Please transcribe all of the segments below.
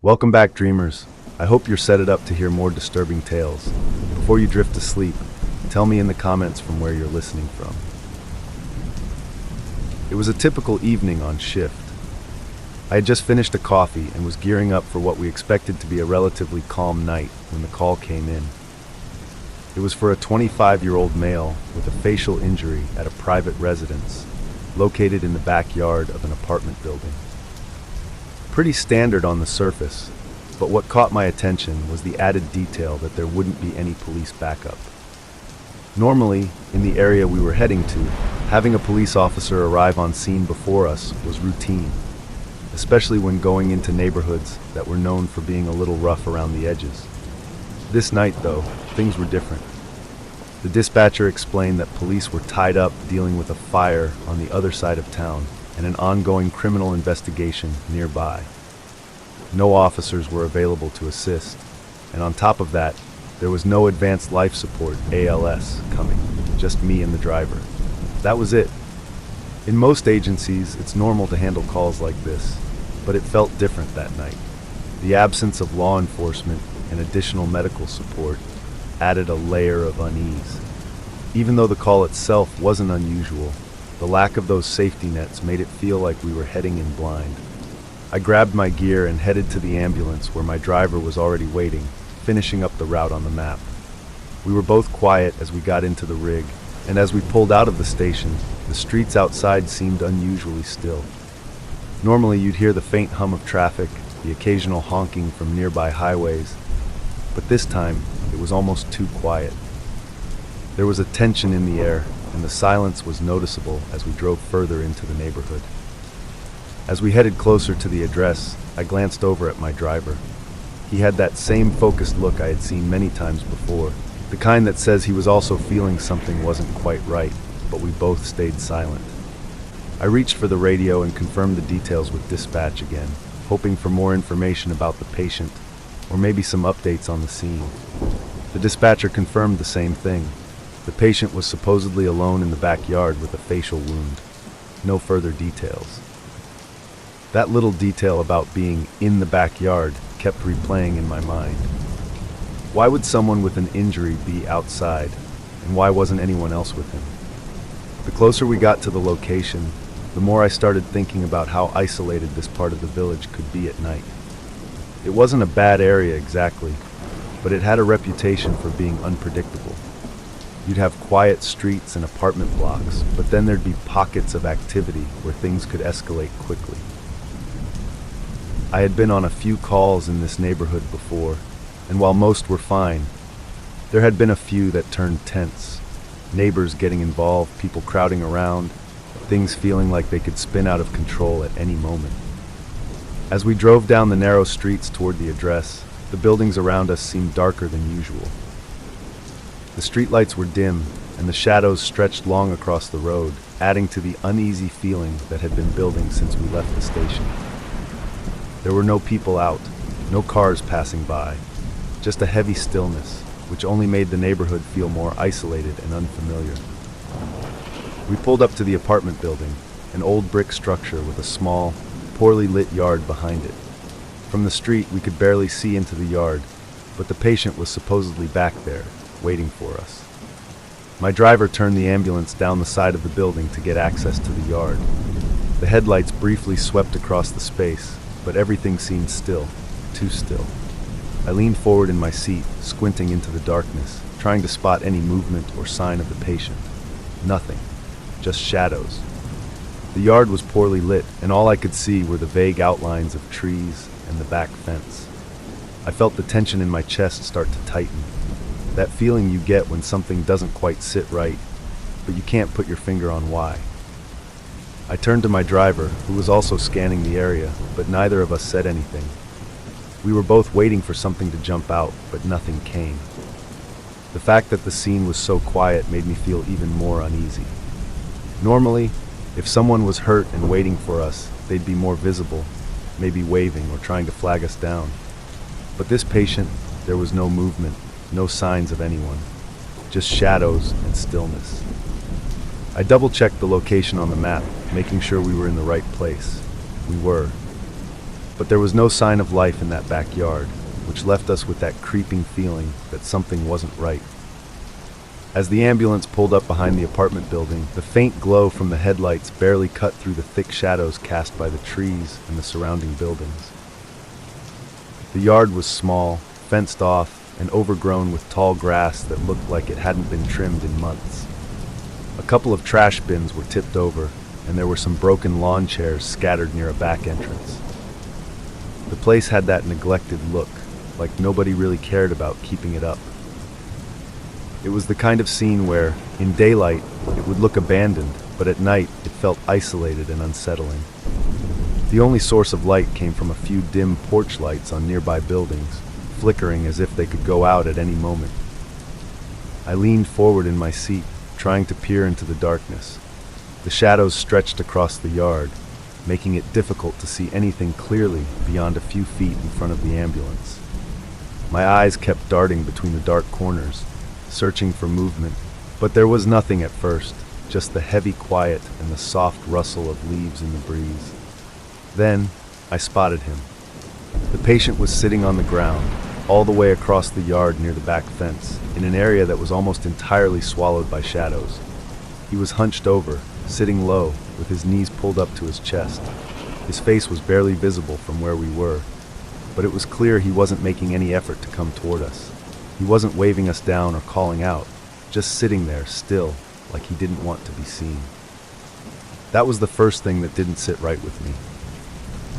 Welcome back, dreamers. I hope you're set it up to hear more disturbing tales. Before you drift to sleep, tell me in the comments from where you're listening from. It was a typical evening on shift. I had just finished a coffee and was gearing up for what we expected to be a relatively calm night when the call came in. It was for a 25-year-old male with a facial injury at a private residence located in the backyard of an apartment building. Pretty standard on the surface, but what caught my attention was the added detail that there wouldn't be any police backup. Normally, in the area we were heading to, having a police officer arrive on scene before us was routine, especially when going into neighborhoods that were known for being a little rough around the edges. This night, though, things were different. The dispatcher explained that police were tied up dealing with a fire on the other side of town and an ongoing criminal investigation nearby. No officers were available to assist, and on top of that, there was no advanced life support, ALS, coming, just me and the driver. That was it. In most agencies, it's normal to handle calls like this, but it felt different that night. The absence of law enforcement and additional medical support added a layer of unease. Even though the call itself wasn't unusual, the lack of those safety nets made it feel like we were heading in blind. I grabbed my gear and headed to the ambulance where my driver was already waiting, finishing up the route on the map. We were both quiet as we got into the rig, and as we pulled out of the station, the streets outside seemed unusually still. Normally you'd hear the faint hum of traffic, the occasional honking from nearby highways, but this time it was almost too quiet. There was a tension in the air, and the silence was noticeable as we drove further into the neighborhood. As we headed closer to the address, I glanced over at my driver. He had that same focused look I had seen many times before, the kind that says he was also feeling something wasn't quite right, but we both stayed silent. I reached for the radio and confirmed the details with dispatch again, hoping for more information about the patient, or maybe some updates on the scene. The dispatcher confirmed the same thing. The patient was supposedly alone in the backyard with a facial wound. No further details. That little detail about being in the backyard kept replaying in my mind. Why would someone with an injury be outside, and why wasn't anyone else with him? The closer we got to the location, the more I started thinking about how isolated this part of the village could be at night. It wasn't a bad area exactly, but it had a reputation for being unpredictable. You'd have quiet streets and apartment blocks, but then there'd be pockets of activity where things could escalate quickly. I had been on a few calls in this neighborhood before, and while most were fine, there had been a few that turned tense. Neighbors getting involved, people crowding around, things feeling like they could spin out of control at any moment. As we drove down the narrow streets toward the address, the buildings around us seemed darker than usual. The streetlights were dim, and the shadows stretched long across the road, adding to the uneasy feeling that had been building since we left the station. There were no people out, no cars passing by, just a heavy stillness, which only made the neighborhood feel more isolated and unfamiliar. We pulled up to the apartment building, an old brick structure with a small, poorly lit yard behind it. From the street, we could barely see into the yard, but the patient was supposedly back there, waiting for us. My driver turned the ambulance down the side of the building to get access to the yard. The headlights briefly swept across the space, but everything seemed still, too still. I leaned forward in my seat, squinting into the darkness, trying to spot any movement or sign of the patient. Nothing, just shadows. The yard was poorly lit, and all I could see were the vague outlines of trees and the back fence. I felt the tension in my chest start to tighten. That feeling you get when something doesn't quite sit right, but you can't put your finger on why. I turned to my driver, who was also scanning the area, but neither of us said anything. We were both waiting for something to jump out, but nothing came. The fact that the scene was so quiet made me feel even more uneasy. Normally, if someone was hurt and waiting for us, they'd be more visible, maybe waving or trying to flag us down. But this patient, there was no movement. No signs of anyone, just shadows and stillness. I double-checked the location on the map, making sure we were in the right place. We were. But there was no sign of life in that backyard, which left us with that creeping feeling that something wasn't right. As the ambulance pulled up behind the apartment building, the faint glow from the headlights barely cut through the thick shadows cast by the trees and the surrounding buildings. The yard was small, fenced off, and overgrown with tall grass that looked like it hadn't been trimmed in months. A couple of trash bins were tipped over, and there were some broken lawn chairs scattered near a back entrance. The place had that neglected look, like nobody really cared about keeping it up. It was the kind of scene where, in daylight, it would look abandoned, but at night it felt isolated and unsettling. The only source of light came from a few dim porch lights on nearby buildings, flickering as if they could go out at any moment. I leaned forward in my seat, trying to peer into the darkness. The shadows stretched across the yard, making it difficult to see anything clearly beyond a few feet in front of the ambulance. My eyes kept darting between the dark corners, searching for movement, but there was nothing at first, just the heavy quiet and the soft rustle of leaves in the breeze. Then, I spotted him. The patient was sitting on the ground, all the way across the yard near the back fence, in an area that was almost entirely swallowed by shadows. He was hunched over, sitting low, with his knees pulled up to his chest. His face was barely visible from where we were, but it was clear he wasn't making any effort to come toward us. He wasn't waving us down or calling out, just sitting there, still, like he didn't want to be seen. That was the first thing that didn't sit right with me.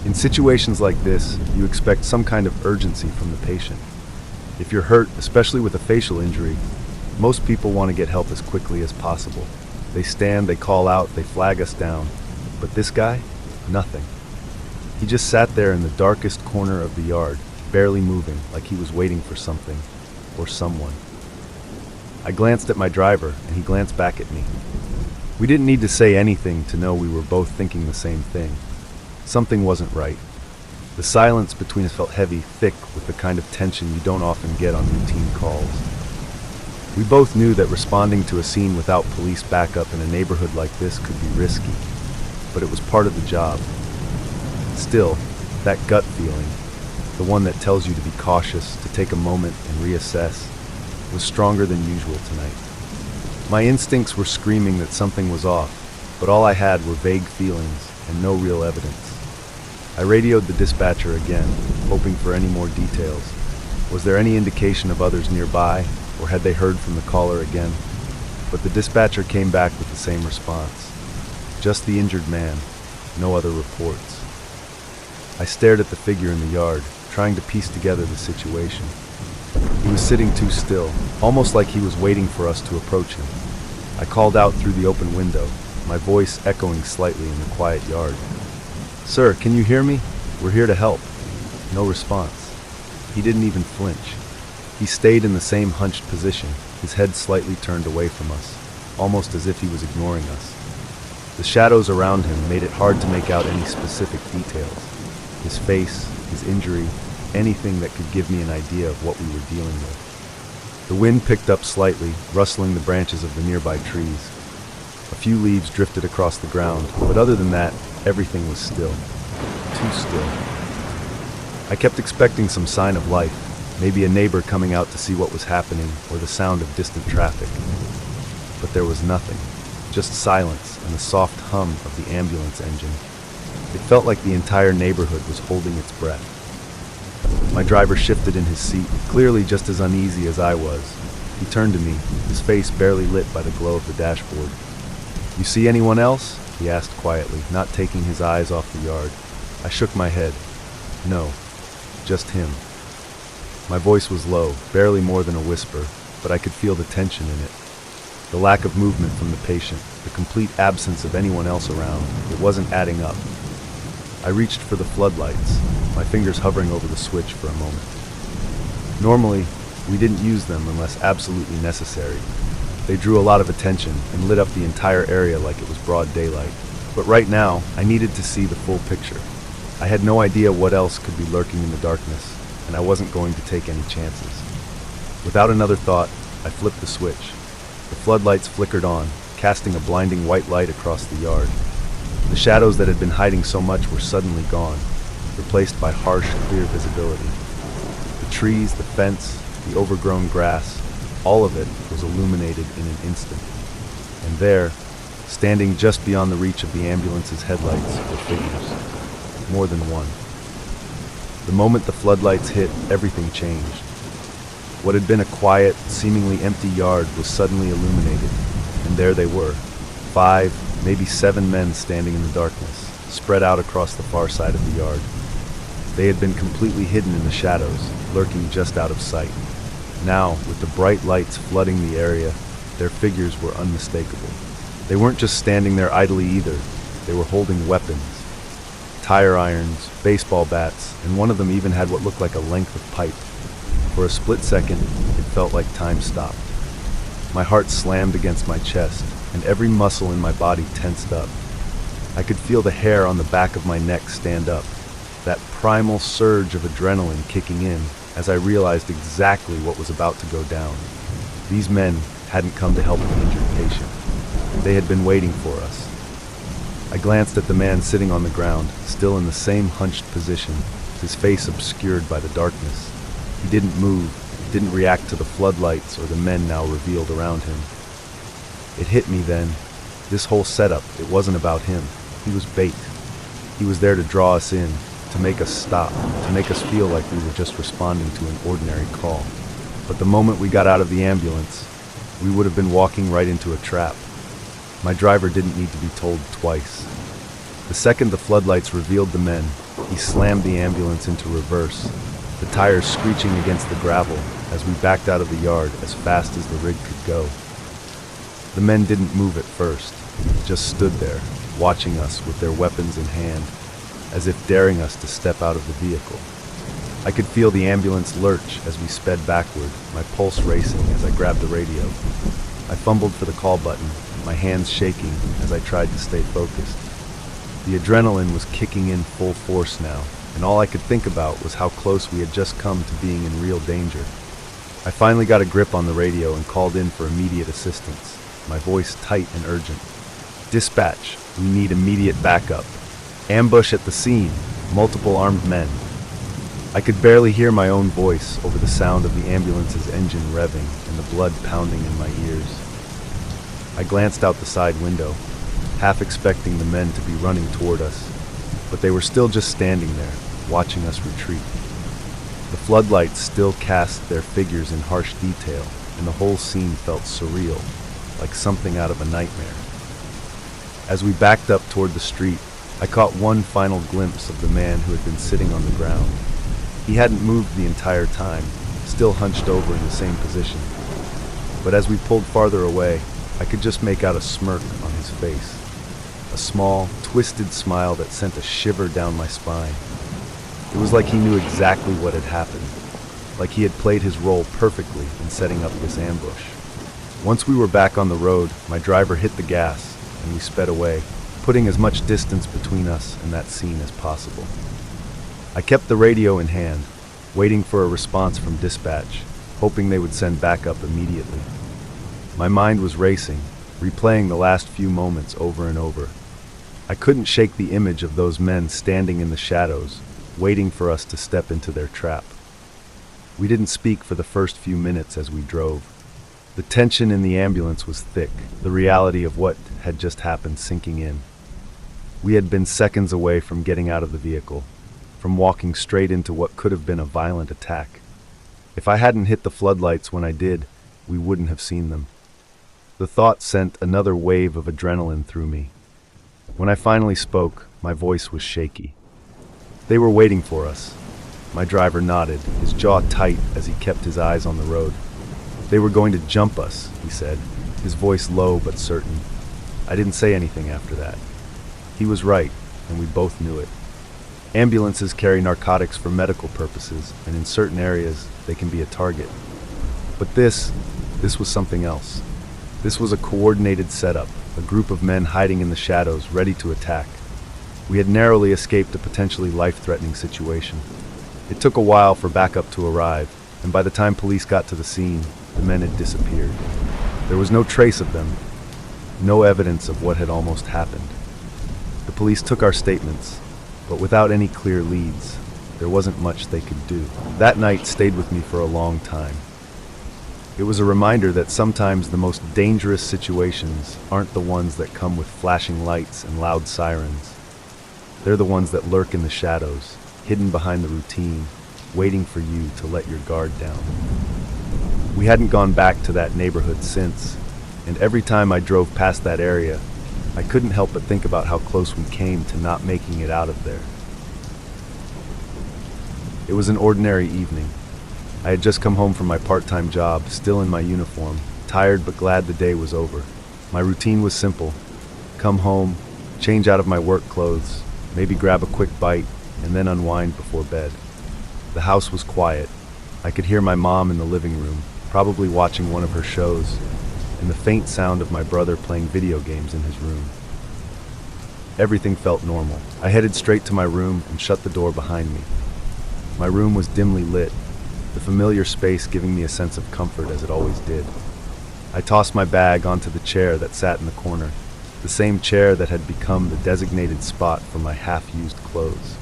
In situations like this, you expect some kind of urgency from the patient. If you're hurt, especially with a facial injury, most people want to get help as quickly as possible. They stand, they call out, they flag us down. But this guy? Nothing. He just sat there in the darkest corner of the yard, barely moving, like he was waiting for something. Or someone. I glanced at my driver, and he glanced back at me. We didn't need to say anything to know we were both thinking the same thing. Something wasn't right. The silence between us felt heavy, thick, with the kind of tension you don't often get on routine calls. We both knew that responding to a scene without police backup in a neighborhood like this could be risky, but it was part of the job. Still, that gut feeling, the one that tells you to be cautious, to take a moment and reassess, was stronger than usual tonight. My instincts were screaming that something was off, but all I had were vague feelings and no real evidence. I radioed the dispatcher again, hoping for any more details. Was there any indication of others nearby, or had they heard from the caller again? But the dispatcher came back with the same response. Just the injured man, no other reports. I stared at the figure in the yard, trying to piece together the situation. He was sitting too still, almost like he was waiting for us to approach him. I called out through the open window, my voice echoing slightly in the quiet yard. "Sir, can you hear me? We're here to help." No response. He didn't even flinch. He stayed in the same hunched position, his head slightly turned away from us, almost as if he was ignoring us. The shadows around him made it hard to make out any specific details. His face, his injury, anything that could give me an idea of what we were dealing with. The wind picked up slightly, rustling the branches of the nearby trees. A few leaves drifted across the ground, but other than that, everything was still. Too still. I kept expecting some sign of life, maybe a neighbor coming out to see what was happening, or the sound of distant traffic. But there was nothing, just silence and the soft hum of the ambulance engine. It felt like the entire neighborhood was holding its breath. My driver shifted in his seat, clearly just as uneasy as I was. He turned to me, his face barely lit by the glow of the dashboard. "You see anyone else?" he asked quietly, not taking his eyes off the yard. I shook my head. "No, just him." My voice was low, barely more than a whisper, but I could feel the tension in it. The lack of movement from the patient, the complete absence of anyone else around, it wasn't adding up. I reached for the floodlights, my fingers hovering over the switch for a moment. Normally, we didn't use them unless absolutely necessary. They drew a lot of attention and lit up the entire area like it was broad daylight. But right now, I needed to see the full picture. I had no idea what else could be lurking in the darkness, and I wasn't going to take any chances. Without another thought, I flipped the switch. The floodlights flickered on, casting a blinding white light across the yard. The shadows that had been hiding so much were suddenly gone, replaced by harsh, clear visibility. The trees, the fence, the overgrown grass, all of it was illuminated in an instant. And there, standing just beyond the reach of the ambulance's headlights, were figures. More than one. The moment the floodlights hit, everything changed. What had been a quiet, seemingly empty yard was suddenly illuminated, and there they were, 5, maybe 7 men standing in the darkness, spread out across the far side of the yard. They had been completely hidden in the shadows, lurking just out of sight. Now, with the bright lights flooding the area, their figures were unmistakable. They weren't just standing there idly either, they were holding weapons. Tire irons, baseball bats, and one of them even had what looked like a length of pipe. For a split second, it felt like time stopped. My heart slammed against my chest, and every muscle in my body tensed up. I could feel the hair on the back of my neck stand up, that primal surge of adrenaline kicking in as I realized exactly what was about to go down. These men hadn't come to help an injured patient. They had been waiting for us. I glanced at the man sitting on the ground, still in the same hunched position, his face obscured by the darkness. He didn't move, didn't react to the floodlights or the men now revealed around him. It hit me then. This whole setup, it wasn't about him. He was bait. He was there to draw us in, to make us stop, to make us feel like we were just responding to an ordinary call. But the moment we got out of the ambulance, we would have been walking right into a trap. My driver didn't need to be told twice. The second the floodlights revealed the men, he slammed the ambulance into reverse, the tires screeching against the gravel as we backed out of the yard as fast as the rig could go. The men didn't move at first, just stood there, watching us with their weapons in hand, as if daring us to step out of the vehicle. I could feel the ambulance lurch as we sped backward, my pulse racing as I grabbed the radio. I fumbled for the call button, my hands shaking as I tried to stay focused. The adrenaline was kicking in full force now, and all I could think about was how close we had just come to being in real danger. I finally got a grip on the radio and called in for immediate assistance, my voice tight and urgent. "Dispatch, we need immediate backup. Ambush at the scene, multiple armed men." I could barely hear my own voice over the sound of the ambulance's engine revving and the blood pounding in my ears. I glanced out the side window, half expecting the men to be running toward us, but they were still just standing there, watching us retreat. The floodlights still cast their figures in harsh detail, and the whole scene felt surreal, like something out of a nightmare. As we backed up toward the street, I caught one final glimpse of the man who had been sitting on the ground. He hadn't moved the entire time, still hunched over in the same position. But as we pulled farther away, I could just make out a smirk on his face. A small, twisted smile that sent a shiver down my spine. It was like he knew exactly what had happened, like he had played his role perfectly in setting up this ambush. Once we were back on the road, my driver hit the gas, and we sped away, putting as much distance between us and that scene as possible. I kept the radio in hand, waiting for a response from dispatch, hoping they would send backup immediately. My mind was racing, replaying the last few moments over and over. I couldn't shake the image of those men standing in the shadows, waiting for us to step into their trap. We didn't speak for the first few minutes as we drove. The tension in the ambulance was thick, the reality of what had just happened sinking in. We had been seconds away from getting out of the vehicle, from walking straight into what could have been a violent attack. If I hadn't hit the floodlights when I did, we wouldn't have seen them. The thought sent another wave of adrenaline through me. When I finally spoke, my voice was shaky. They were waiting for us. My driver nodded, his jaw tight as he kept his eyes on the road. They were going to jump us, he said, his voice low but certain. I didn't say anything after that. He was right, and we both knew it. Ambulances carry narcotics for medical purposes, and in certain areas, they can be a target. But this was something else. This was a coordinated setup, a group of men hiding in the shadows, ready to attack. We had narrowly escaped a potentially life-threatening situation. It took a while for backup to arrive, and by the time police got to the scene, the men had disappeared. There was no trace of them, no evidence of what had almost happened. The police took our statements, but without any clear leads, there wasn't much they could do. That night stayed with me for a long time. It was a reminder that sometimes the most dangerous situations aren't the ones that come with flashing lights and loud sirens. They're the ones that lurk in the shadows, hidden behind the routine, waiting for you to let your guard down. We hadn't gone back to that neighborhood since, and every time I drove past that area, I couldn't help but think about how close we came to not making it out of there. It was an ordinary evening. I had just come home from my part-time job, still in my uniform, tired but glad the day was over. My routine was simple: come home, change out of my work clothes, maybe grab a quick bite, and then unwind before bed. The house was quiet. I could hear my mom in the living room, probably watching one of her shows, and the faint sound of my brother playing video games in his room. Everything felt normal. I headed straight to my room and shut the door behind me. My room was dimly lit, the familiar space giving me a sense of comfort as it always did. I tossed my bag onto the chair that sat in the corner, the same chair that had become the designated spot for my half-used clothes.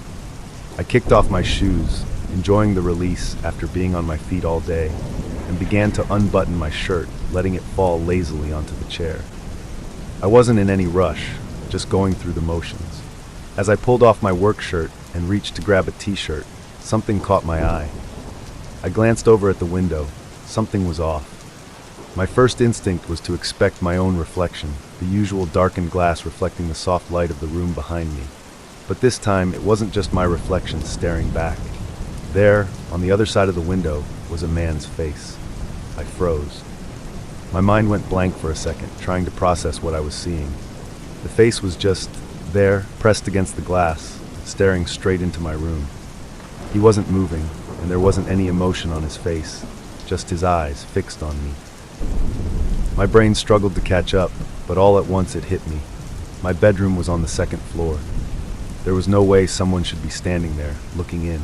I kicked off my shoes, enjoying the release after being on my feet all day, and began to unbutton my shirt, letting it fall lazily onto the chair. I wasn't in any rush, just going through the motions. As I pulled off my work shirt and reached to grab a t-shirt, something caught my eye. I glanced over at the window. Something was off. My first instinct was to expect my own reflection, the usual darkened glass reflecting the soft light of the room behind me. But this time, it wasn't just my reflection staring back. There, on the other side of the window, was a man's face. I froze. My mind went blank for a second, trying to process what I was seeing. The face was just there, pressed against the glass, staring straight into my room. He wasn't moving, and there wasn't any emotion on his face, just his eyes fixed on me. My brain struggled to catch up, but all at once it hit me. My bedroom was on the second floor. There was no way someone should be standing there, looking in.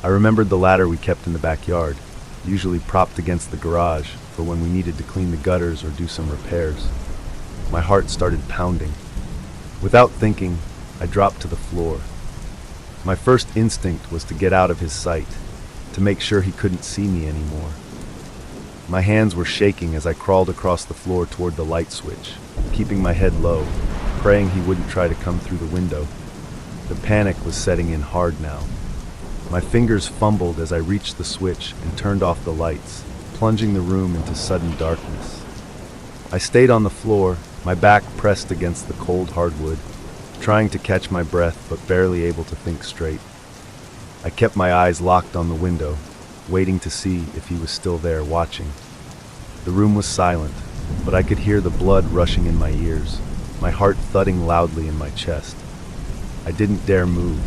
I remembered the ladder we kept in the backyard, usually propped against the garage for when we needed to clean the gutters or do some repairs. My heart started pounding. Without thinking, I dropped to the floor. My first instinct was to get out of his sight, to make sure he couldn't see me anymore. My hands were shaking as I crawled across the floor toward the light switch, keeping my head low, praying he wouldn't try to come through the window. The panic was setting in hard now. My fingers fumbled as I reached the switch and turned off the lights, plunging the room into sudden darkness. I stayed on the floor, my back pressed against the cold hardwood, trying to catch my breath but barely able to think straight. I kept my eyes locked on the window, waiting to see if he was still there watching. The room was silent, but I could hear the blood rushing in my ears, my heart thudding loudly in my chest. I didn't dare move.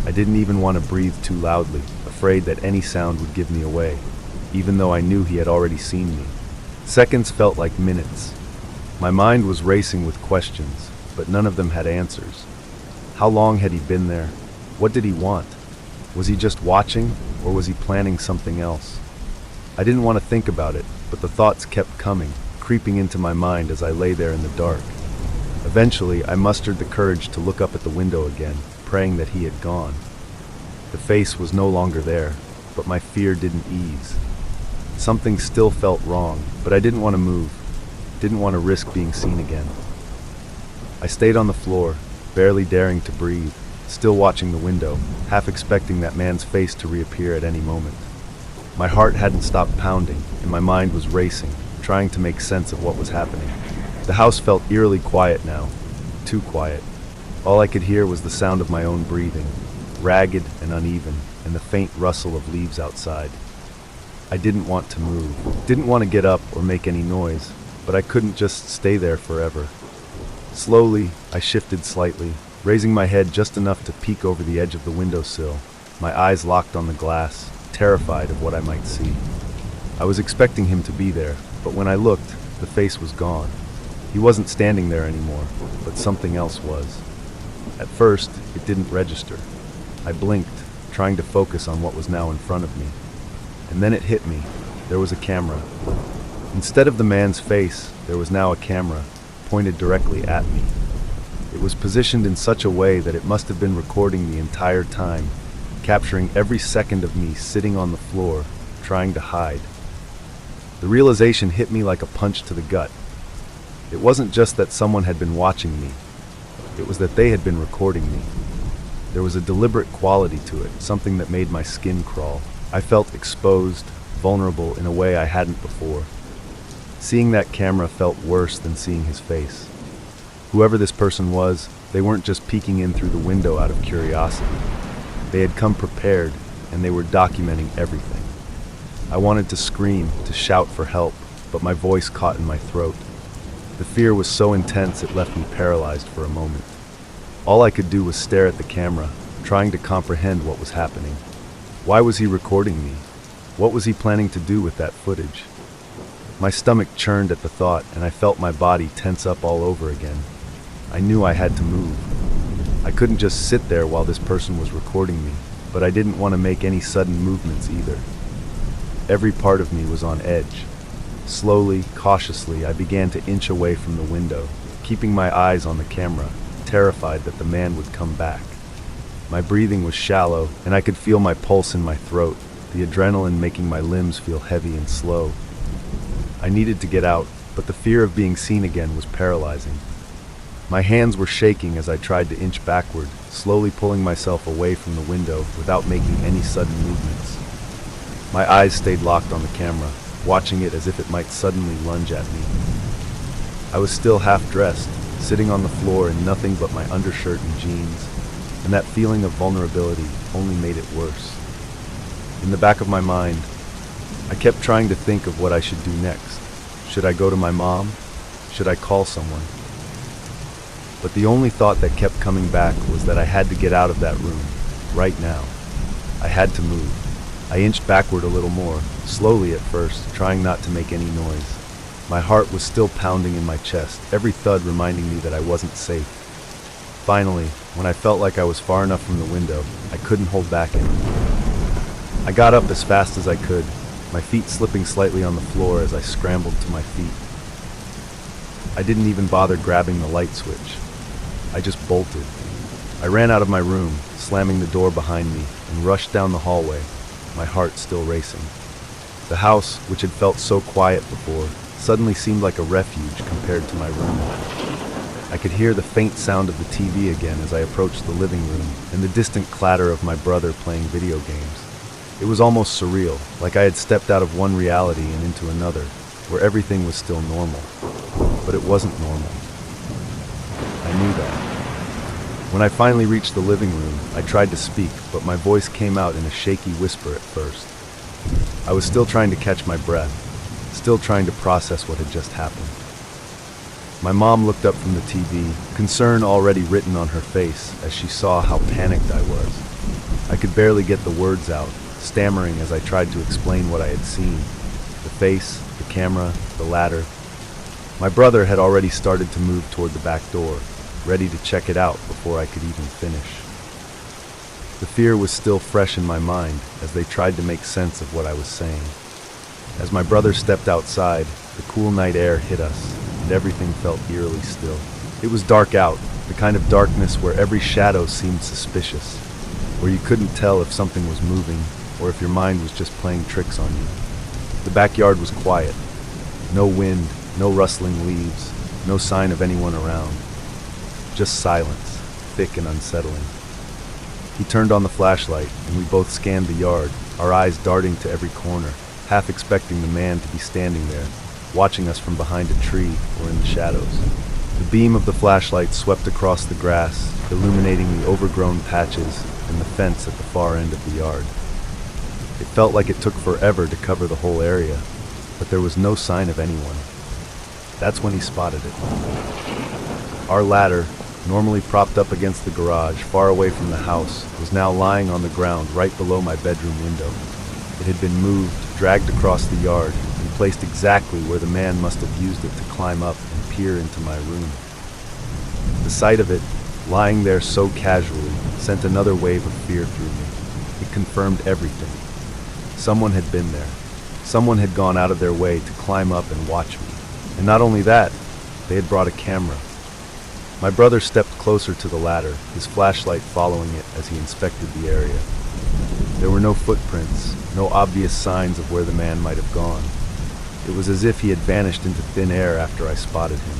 I didn't even want to breathe too loudly, afraid that any sound would give me away, even though I knew he had already seen me. Seconds felt like minutes. My mind was racing with questions, but none of them had answers. How long had he been there? What did he want? Was he just watching, or was he planning something else? I didn't want to think about it, but the thoughts kept coming, creeping into my mind as I lay there in the dark. Eventually, I mustered the courage to look up at the window again, praying that he had gone. The face was no longer there, but my fear didn't ease. Something still felt wrong, but I didn't want to move, didn't want to risk being seen again. I stayed on the floor, barely daring to breathe, still watching the window, half expecting that man's face to reappear at any moment. My heart hadn't stopped pounding, and my mind was racing, trying to make sense of what was happening. The house felt eerily quiet now, too quiet. All I could hear was the sound of my own breathing, ragged and uneven, and the faint rustle of leaves outside. I didn't want to move, didn't want to get up or make any noise, but I couldn't just stay there forever. Slowly, I shifted slightly, raising my head just enough to peek over the edge of the windowsill, my eyes locked on the glass, terrified of what I might see. I was expecting him to be there, but when I looked, the face was gone. He wasn't standing there anymore, but something else was. At first, it didn't register. I blinked, trying to focus on what was now in front of me. And then it hit me. There was a camera. Instead of the man's face, there was now a camera, pointed directly at me. It It was positioned in such a way that it must have been recording the entire time, capturing every second of me sitting on the floor, trying to hide. The realization hit me like a punch to the gut. It wasn't just that someone had been watching me. It was that they had been recording me. There was a deliberate quality to it, something that made my skin crawl. I felt exposed, vulnerable in a way I hadn't before. Seeing that camera felt worse than seeing his face. Whoever this person was, they weren't just peeking in through the window out of curiosity. They had come prepared, and they were documenting everything. I wanted to scream, to shout for help, but my voice caught in my throat. The fear was so intense it left me paralyzed for a moment. All I could do was stare at the camera, trying to comprehend what was happening. Why was he recording me? What was he planning to do with that footage? My stomach churned at the thought, and I felt my body tense up all over again. I knew I had to move. I couldn't just sit there while this person was recording me, but I didn't want to make any sudden movements either. Every part of me was on edge. Slowly, cautiously, I began to inch away from the window, keeping my eyes on the camera, terrified that the man would come back. My breathing was shallow, and I could feel my pulse in my throat, the adrenaline making my limbs feel heavy and slow. I needed to get out, but the fear of being seen again was paralyzing. My hands were shaking as I tried to inch backward, slowly pulling myself away from the window without making any sudden movements. My eyes stayed locked on the camera, watching it as if it might suddenly lunge at me. I was still half-dressed, sitting on the floor in nothing but my undershirt and jeans, and that feeling of vulnerability only made it worse. In the back of my mind, I kept trying to think of what I should do next. Should I go to my mom? Should I call someone? But the only thought that kept coming back was that I had to get out of that room, right now. I had to move. I inched backward a little more, slowly at first, trying not to make any noise. My heart was still pounding in my chest, every thud reminding me that I wasn't safe. Finally, when I felt like I was far enough from the window, I couldn't hold back anymore. I got up as fast as I could, my feet slipping slightly on the floor as I scrambled to my feet. I didn't even bother grabbing the light switch. I just bolted. I ran out of my room, slamming the door behind me, and rushed down the hallway, my heart still racing. The house, which had felt so quiet before, suddenly seemed like a refuge compared to my room. I could hear the faint sound of the TV again as I approached the living room, and the distant clatter of my brother playing video games. It was almost surreal, like I had stepped out of one reality and into another, where everything was still normal. But it wasn't normal. I knew that. When I finally reached the living room, I tried to speak, but my voice came out in a shaky whisper at first. I was still trying to catch my breath, still trying to process what had just happened. My mom looked up from the TV, concern already written on her face as she saw how panicked I was. I could barely get the words out, stammering as I tried to explain what I had seen. The face, the camera, the ladder. My brother had already started to move toward the back door, ready to check it out before I could even finish. The fear was still fresh in my mind as they tried to make sense of what I was saying. As my brother stepped outside, the cool night air hit us, and everything felt eerily still. It was dark out, the kind of darkness where every shadow seemed suspicious, where you couldn't tell if something was moving or if your mind was just playing tricks on you. The backyard was quiet. No wind, no rustling leaves, no sign of anyone around. Just silence, thick and unsettling. He turned on the flashlight, and we both scanned the yard, our eyes darting to every corner, half expecting the man to be standing there, watching us from behind a tree or in the shadows. The beam of the flashlight swept across the grass, illuminating the overgrown patches and the fence at the far end of the yard. It felt like it took forever to cover the whole area, but there was no sign of anyone. That's when he spotted it. Our ladder, normally propped up against the garage, far away from the house, was now lying on the ground right below my bedroom window. It had been moved, dragged across the yard, and placed exactly where the man must have used it to climb up and peer into my room. The sight of it, lying there so casually, sent another wave of fear through me. It confirmed everything. Someone had been there. Someone had gone out of their way to climb up and watch me. And not only that, they had brought a camera. My brother stepped closer to the ladder, his flashlight following it as he inspected the area. There were no footprints, no obvious signs of where the man might have gone. It was as if he had vanished into thin air after I spotted him.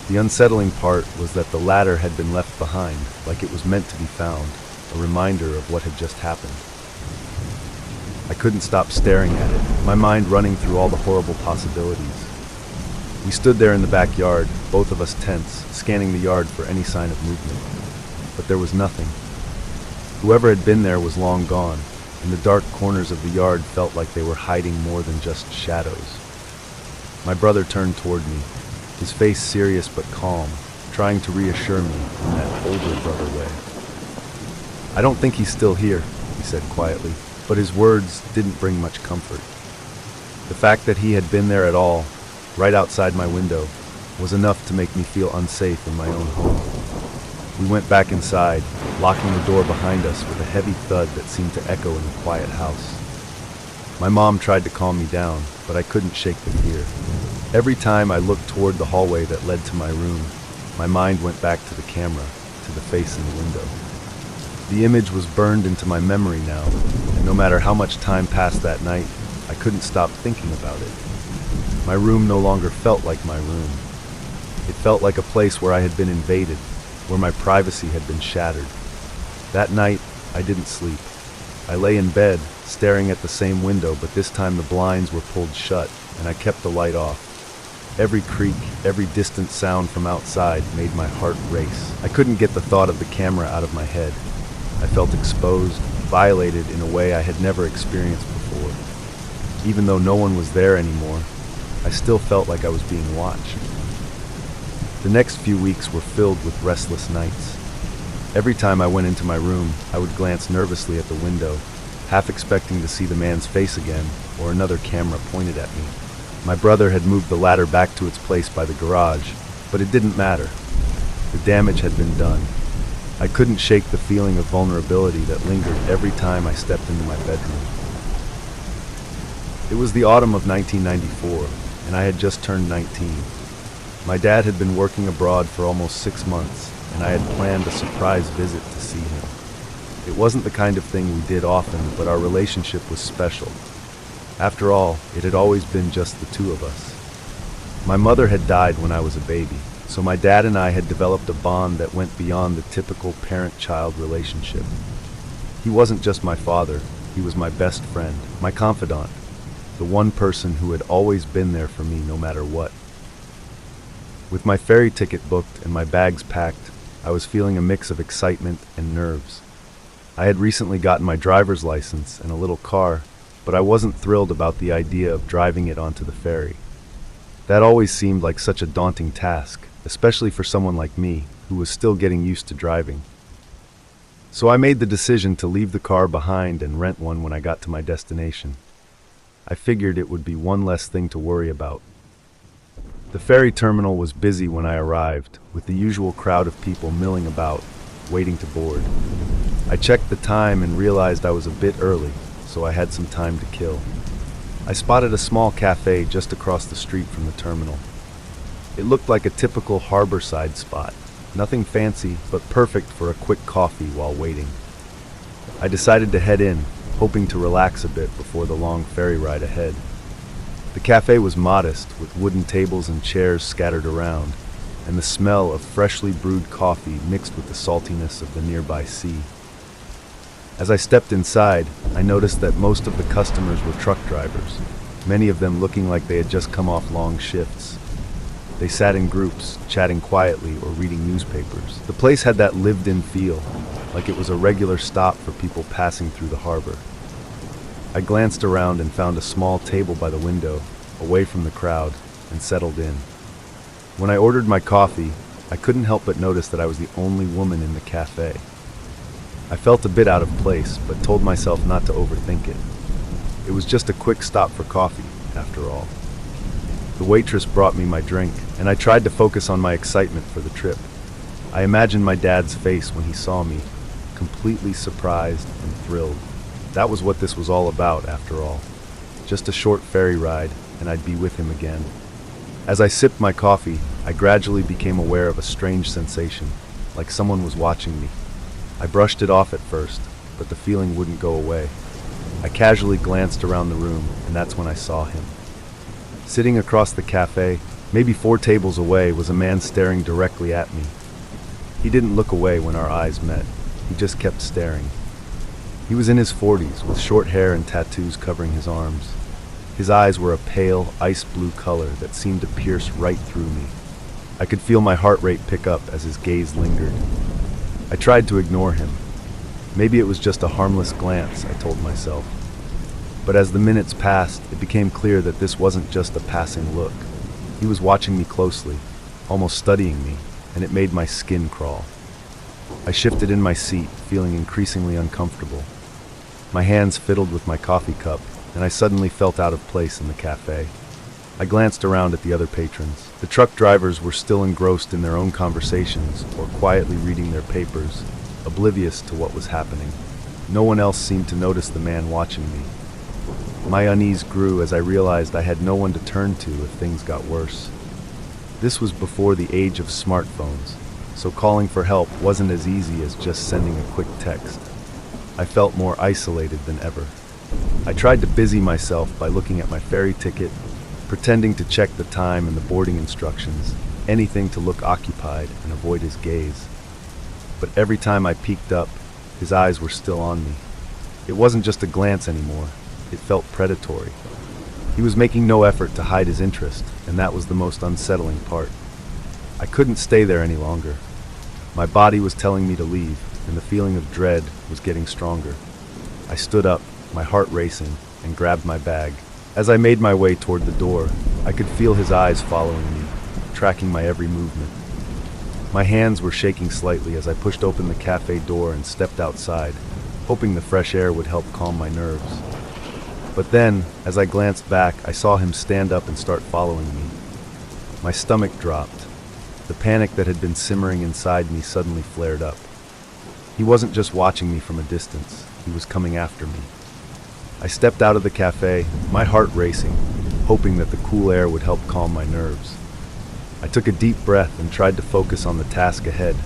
The unsettling part was that the ladder had been left behind, like it was meant to be found, a reminder of what had just happened. I couldn't stop staring at it, my mind running through all the horrible possibilities. We stood there in the backyard, both of us tense, scanning the yard for any sign of movement. But there was nothing. Whoever had been there was long gone, and the dark corners of the yard felt like they were hiding more than just shadows. My brother turned toward me, his face serious but calm, trying to reassure me in that older brother way. "I don't think he's still here," he said quietly, but his words didn't bring much comfort. The fact that he had been there at all, right outside my window, was enough to make me feel unsafe in my own home. We went back inside, locking the door behind us with a heavy thud that seemed to echo in the quiet house. My mom tried to calm me down, but I couldn't shake the fear. Every time I looked toward the hallway that led to my room, my mind went back to the camera, to the face in the window. The image was burned into my memory now, and no matter how much time passed that night, I couldn't stop thinking about it. My room no longer felt like my room. It felt like a place where I had been invaded, where my privacy had been shattered. That night, I didn't sleep. I lay in bed, staring at the same window, but this time the blinds were pulled shut, and I kept the light off. Every creak, every distant sound from outside made my heart race. I couldn't get the thought of the camera out of my head. I felt exposed, violated in a way I had never experienced before. Even though no one was there anymore, I still felt like I was being watched. The next few weeks were filled with restless nights. Every time I went into my room, I would glance nervously at the window, half expecting to see the man's face again or another camera pointed at me. My brother had moved the ladder back to its place by the garage, but it didn't matter. The damage had been done. I couldn't shake the feeling of vulnerability that lingered every time I stepped into my bedroom. It was the autumn of 1994, and I had just turned 19. My dad had been working abroad for almost 6 months, and I had planned a surprise visit to see him. It wasn't the kind of thing we did often, but our relationship was special. After all, it had always been just the two of us. My mother had died when I was a baby, so my dad and I had developed a bond that went beyond the typical parent-child relationship. He wasn't just my father, he was my best friend, my confidant, the one person who had always been there for me no matter what. With my ferry ticket booked and my bags packed, I was feeling a mix of excitement and nerves. I had recently gotten my driver's license and a little car, but I wasn't thrilled about the idea of driving it onto the ferry. That always seemed like such a daunting task, especially for someone like me, who was still getting used to driving. So I made the decision to leave the car behind and rent one when I got to my destination. I figured it would be one less thing to worry about. The ferry terminal was busy when I arrived, with the usual crowd of people milling about, waiting to board. I checked the time and realized I was a bit early, so I had some time to kill. I spotted a small cafe just across the street from the terminal. It looked like a typical harborside spot, nothing fancy, but perfect for a quick coffee while waiting. I decided to head in, hoping to relax a bit before the long ferry ride ahead. The cafe was modest, with wooden tables and chairs scattered around, and the smell of freshly brewed coffee mixed with the saltiness of the nearby sea. As I stepped inside, I noticed that most of the customers were truck drivers, many of them looking like they had just come off long shifts. They sat in groups, chatting quietly or reading newspapers. The place had that lived-in feel, like it was a regular stop for people passing through the harbor. I glanced around and found a small table by the window, away from the crowd, and settled in. When I ordered my coffee, I couldn't help but notice that I was the only woman in the cafe. I felt a bit out of place, but told myself not to overthink it. It was just a quick stop for coffee, after all. The waitress brought me my drink, and I tried to focus on my excitement for the trip. I imagined my dad's face when he saw me, completely surprised and thrilled. That was what this was all about, after all. Just a short ferry ride, and I'd be with him again. As I sipped my coffee, I gradually became aware of a strange sensation, like someone was watching me. I brushed it off at first, but the feeling wouldn't go away. I casually glanced around the room, and that's when I saw him. Sitting across the cafe, maybe 4 tables away, was a man staring directly at me. He didn't look away when our eyes met. He just kept staring. He was in his 40s, with short hair and tattoos covering his arms. His eyes were a pale, ice blue color that seemed to pierce right through me. I could feel my heart rate pick up as his gaze lingered. I tried to ignore him. Maybe it was just a harmless glance, I told myself. But as the minutes passed, it became clear that this wasn't just a passing look. He was watching me closely, almost studying me, and it made my skin crawl. I shifted in my seat, feeling increasingly uncomfortable. My hands fiddled with my coffee cup, and I suddenly felt out of place in the cafe. I glanced around at the other patrons. The truck drivers were still engrossed in their own conversations or quietly reading their papers, oblivious to what was happening. No one else seemed to notice the man watching me. My unease grew as I realized I had no one to turn to if things got worse. This was before the age of smartphones, so calling for help wasn't as easy as just sending a quick text. I felt more isolated than ever. I tried to busy myself by looking at my ferry ticket, pretending to check the time and the boarding instructions, anything to look occupied and avoid his gaze. But every time I peeked up, his eyes were still on me. It wasn't just a glance anymore, it felt predatory. He was making no effort to hide his interest, and that was the most unsettling part. I couldn't stay there any longer. My body was telling me to leave, and the feeling of dread was getting stronger. I stood up, my heart racing, and grabbed my bag. As I made my way toward the door, I could feel his eyes following me, tracking my every movement. My hands were shaking slightly as I pushed open the cafe door and stepped outside, hoping the fresh air would help calm my nerves. But then, as I glanced back, I saw him stand up and start following me. My stomach dropped. The panic that had been simmering inside me suddenly flared up. He wasn't just watching me from a distance, he was coming after me. I stepped out of the cafe, my heart racing, hoping that the cool air would help calm my nerves. I took a deep breath and tried to focus on the task ahead,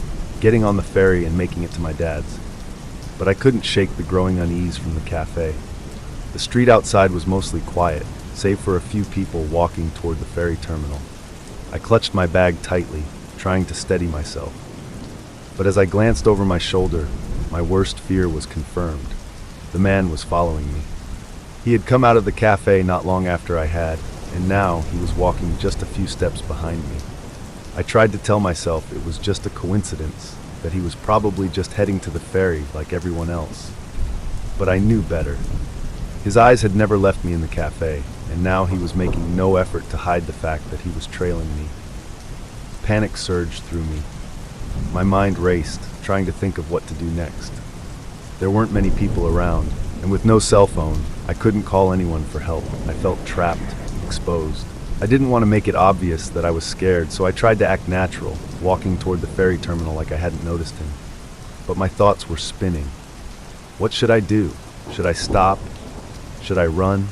getting on the ferry and making it to my dad's. But I couldn't shake the growing unease from the cafe. The street outside was mostly quiet, save for a few people walking toward the ferry terminal. I clutched my bag tightly, trying to steady myself. But as I glanced over my shoulder, my worst fear was confirmed. The man was following me. He had come out of the cafe not long after I had, and now he was walking just a few steps behind me. I tried to tell myself it was just a coincidence, that he was probably just heading to the ferry like everyone else. But I knew better. His eyes had never left me in the cafe, and now he was making no effort to hide the fact that he was trailing me. Panic surged through me. My mind raced, trying to think of what to do next. There weren't many people around, and with no cell phone, I couldn't call anyone for help. I felt trapped, exposed. I didn't want to make it obvious that I was scared, so I tried to act natural, walking toward the ferry terminal like I hadn't noticed him. But my thoughts were spinning. What should I do? Should I stop? Should I run?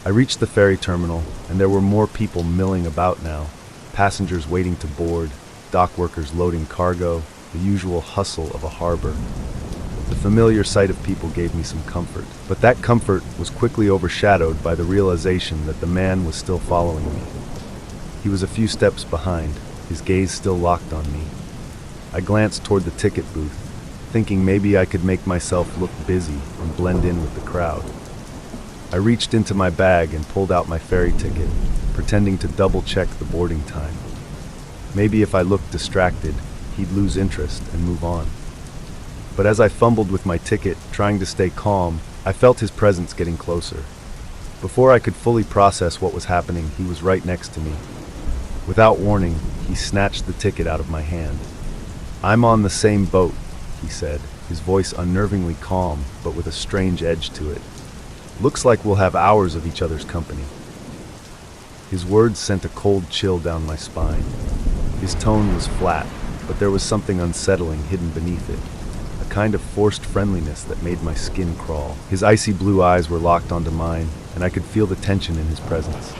I reached the ferry terminal, and there were more people milling about now. Passengers waiting to board, dock workers loading cargo, the usual hustle of a harbor. The familiar sight of people gave me some comfort, but that comfort was quickly overshadowed by the realization that the man was still following me. He was a few steps behind, his gaze still locked on me. I glanced toward the ticket booth, thinking maybe I could make myself look busy and blend in with the crowd. I reached into my bag and pulled out my ferry ticket, pretending to double-check the boarding time. Maybe if I looked distracted, he'd lose interest and move on. But as I fumbled with my ticket, trying to stay calm, I felt his presence getting closer. Before I could fully process what was happening, he was right next to me. Without warning, he snatched the ticket out of my hand. "I'm on the same boat," he said, his voice unnervingly calm, but with a strange edge to it. "Looks like we'll have hours of each other's company." His words sent a cold chill down my spine. His tone was flat, but there was something unsettling hidden beneath it. A kind of forced friendliness that made my skin crawl. His icy blue eyes were locked onto mine, and I could feel the tension in his presence.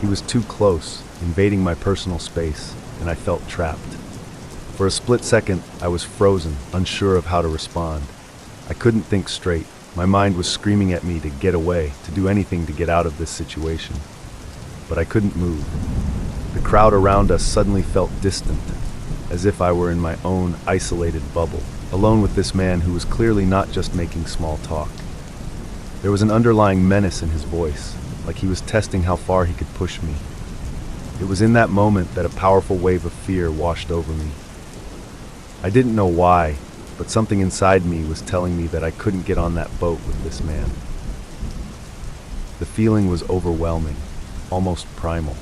He was too close, invading my personal space, and I felt trapped. For a split second, I was frozen, unsure of how to respond. I couldn't think straight. My mind was screaming at me to get away, to do anything to get out of this situation. But I couldn't move. The crowd around us suddenly felt distant, as if I were in my own isolated bubble, alone with this man who was clearly not just making small talk. There was an underlying menace in his voice, like he was testing how far he could push me. It was in that moment that a powerful wave of fear washed over me. I didn't know why, but something inside me was telling me that I couldn't get on that boat with this man. The feeling was overwhelming, almost primal.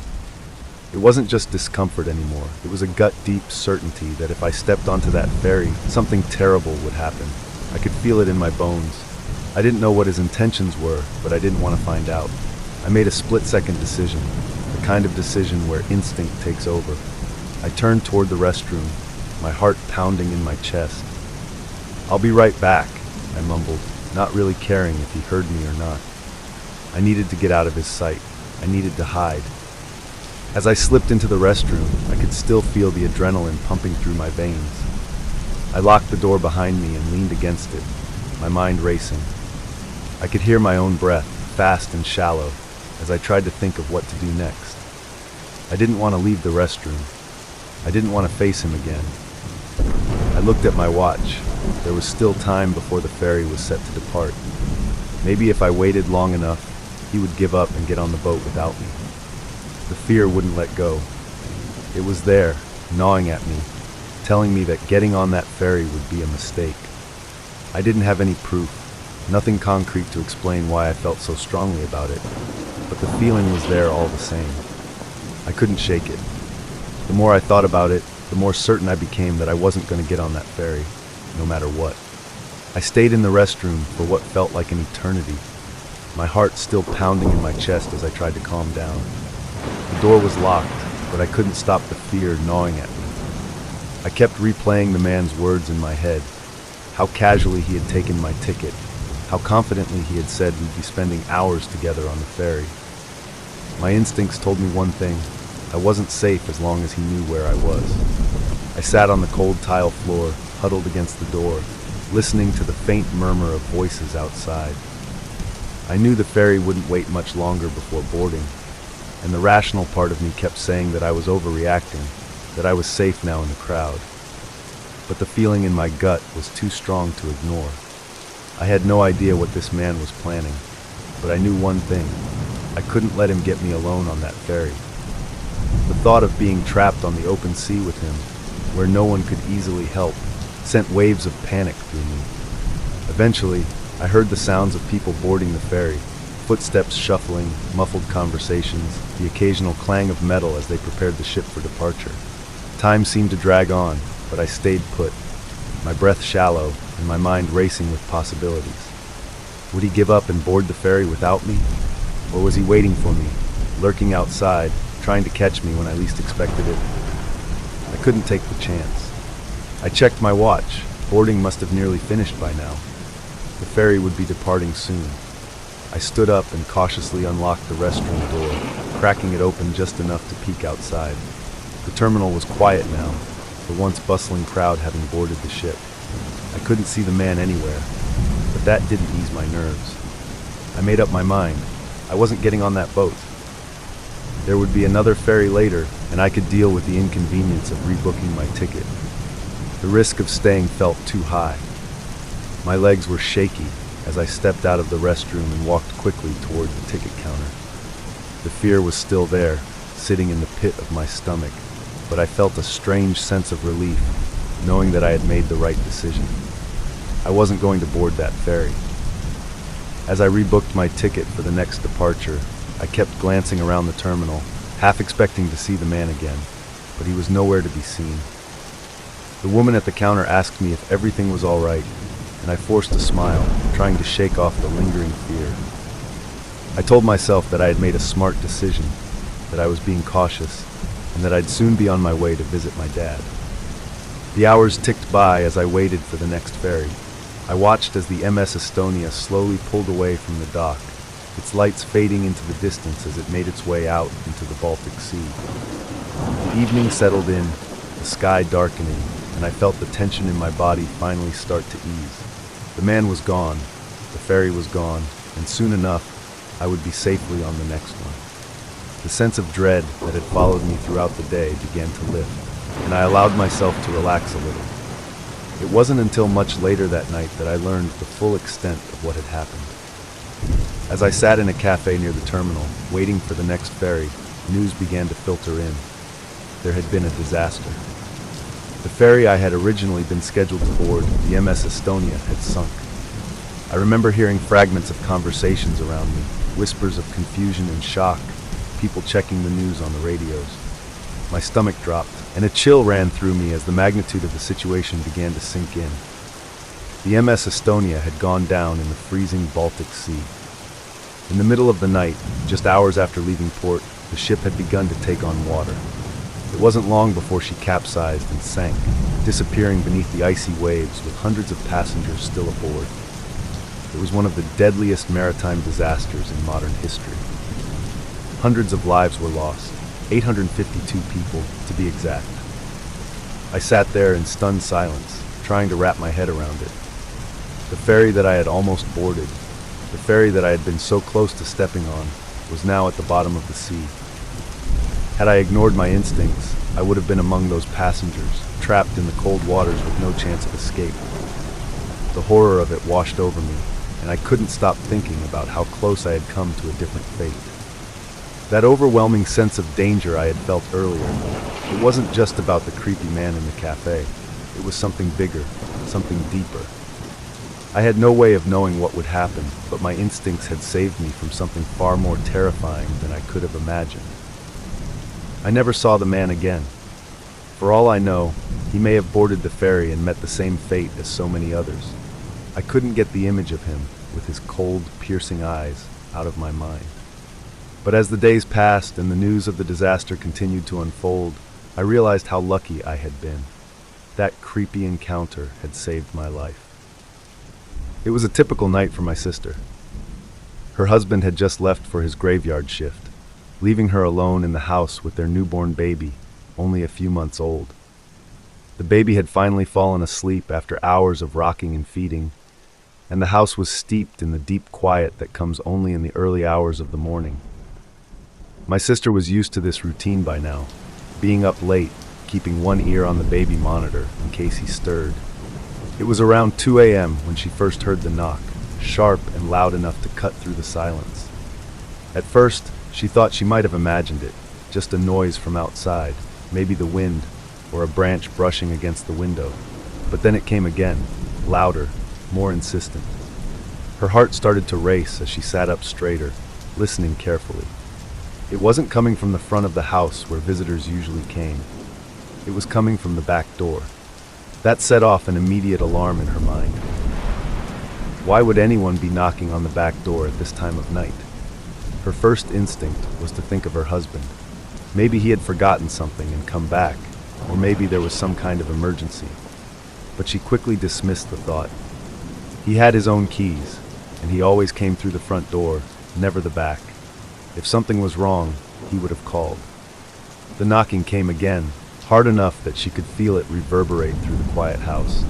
It wasn't just discomfort anymore. It was a gut-deep certainty that if I stepped onto that ferry, something terrible would happen. I could feel it in my bones. I didn't know what his intentions were, but I didn't want to find out. I made a split-second decision, the kind of decision where instinct takes over. I turned toward the restroom, my heart pounding in my chest. "I'll be right back," I mumbled, not really caring if he heard me or not. I needed to get out of his sight. I needed to hide. As I slipped into the restroom, I could still feel the adrenaline pumping through my veins. I locked the door behind me and leaned against it, my mind racing. I could hear my own breath, fast and shallow, as I tried to think of what to do next. I didn't want to leave the restroom. I didn't want to face him again. I looked at my watch. There was still time before the ferry was set to depart. Maybe if I waited long enough, he would give up and get on the boat without me. The fear wouldn't let go. It was there, gnawing at me, telling me that getting on that ferry would be a mistake. I didn't have any proof, nothing concrete to explain why I felt so strongly about it, but the feeling was there all the same. I couldn't shake it. The more I thought about it, the more certain I became that I wasn't going to get on that ferry, no matter what. I stayed in the restroom for what felt like an eternity, my heart still pounding in my chest as I tried to calm down. The door was locked, but I couldn't stop the fear gnawing at me. I kept replaying the man's words in my head, how casually he had taken my ticket, how confidently he had said we'd be spending hours together on the ferry. My instincts told me one thing: I wasn't safe as long as he knew where I was. I sat on the cold tile floor, huddled against the door, listening to the faint murmur of voices outside. I knew the ferry wouldn't wait much longer before boarding, and the rational part of me kept saying that I was overreacting, that I was safe now in the crowd. But the feeling in my gut was too strong to ignore. I had no idea what this man was planning, but I knew one thing: I couldn't let him get me alone on that ferry. The thought of being trapped on the open sea with him, where no one could easily help, sent waves of panic through me. Eventually, I heard the sounds of people boarding the ferry, footsteps shuffling, muffled conversations, the occasional clang of metal as they prepared the ship for departure. Time seemed to drag on, but I stayed put, my breath shallow and my mind racing with possibilities. Would he give up and board the ferry without me? Or was he waiting for me, lurking outside, trying to catch me when I least expected it? I couldn't take the chance. I checked my watch. Boarding must have nearly finished by now. The ferry would be departing soon. I stood up and cautiously unlocked the restroom door, cracking it open just enough to peek outside. The terminal was quiet now, the once bustling crowd having boarded the ship. I couldn't see the man anywhere, but that didn't ease my nerves. I made up my mind. I wasn't getting on that boat. There would be another ferry later, and I could deal with the inconvenience of rebooking my ticket. The risk of staying felt too high. My legs were shaky as I stepped out of the restroom and walked quickly toward the ticket counter. The fear was still there, sitting in the pit of my stomach, but I felt a strange sense of relief, knowing that I had made the right decision. I wasn't going to board that ferry. As I rebooked my ticket for the next departure, I kept glancing around the terminal, half expecting to see the man again, but he was nowhere to be seen. The woman at the counter asked me if everything was all right, and I forced a smile, trying to shake off the lingering fear. I told myself that I had made a smart decision, that I was being cautious, and that I'd soon be on my way to visit my dad. The hours ticked by as I waited for the next ferry. I watched as the MS Estonia slowly pulled away from the dock, its lights fading into the distance as it made its way out into the Baltic Sea. The evening settled in, the sky darkening, and I felt the tension in my body finally start to ease. The man was gone, the ferry was gone, and soon enough, I would be safely on the next one. The sense of dread that had followed me throughout the day began to lift, and I allowed myself to relax a little. It wasn't until much later that night that I learned the full extent of what had happened. As I sat in a cafe near the terminal, waiting for the next ferry, news began to filter in. There had been a disaster. The ferry I had originally been scheduled to board, the MS Estonia, had sunk. I remember hearing fragments of conversations around me, whispers of confusion and shock, people checking the news on the radios. My stomach dropped, and a chill ran through me as the magnitude of the situation began to sink in. The MS Estonia had gone down in the freezing Baltic Sea. In the middle of the night, just hours after leaving port, the ship had begun to take on water. It wasn't long before she capsized and sank, disappearing beneath the icy waves with hundreds of passengers still aboard. It was one of the deadliest maritime disasters in modern history. Hundreds of lives were lost, 852 people to be exact. I sat there in stunned silence, trying to wrap my head around it. The ferry that I had almost boarded, the ferry that I had been so close to stepping on, was now at the bottom of the sea. Had I ignored my instincts, I would have been among those passengers, trapped in the cold waters with no chance of escape. The horror of it washed over me, and I couldn't stop thinking about how close I had come to a different fate. That overwhelming sense of danger I had felt earlier, it wasn't just about the creepy man in the cafe. It was something bigger, something deeper. I had no way of knowing what would happen, but my instincts had saved me from something far more terrifying than I could have imagined. I never saw the man again. For all I know, he may have boarded the ferry and met the same fate as so many others. I couldn't get the image of him, with his cold, piercing eyes, out of my mind. But as the days passed and the news of the disaster continued to unfold, I realized how lucky I had been. That creepy encounter had saved my life. It was a typical night for my sister. Her husband had just left for his graveyard shift, leaving her alone in the house with their newborn baby, only a few months old. The baby had finally fallen asleep after hours of rocking and feeding, and the house was steeped in the deep quiet that comes only in the early hours of the morning. My sister was used to this routine by now, being up late, keeping one ear on the baby monitor in case he stirred. It was around 2 a.m. when she first heard the knock, sharp and loud enough to cut through the silence. At first, she thought she might have imagined it, just a noise from outside, maybe the wind, or a branch brushing against the window. But then it came again, louder, more insistent. Her heart started to race as she sat up straighter, listening carefully. It wasn't coming from the front of the house where visitors usually came. It was coming from the back door. That set off an immediate alarm in her mind. Why would anyone be knocking on the back door at this time of night? Her first instinct was to think of her husband. Maybe he had forgotten something and come back, or maybe there was some kind of emergency. But she quickly dismissed the thought. He had his own keys, and he always came through the front door, never the back. If something was wrong, he would have called. The knocking came again, hard enough that she could feel it reverberate through the quiet house.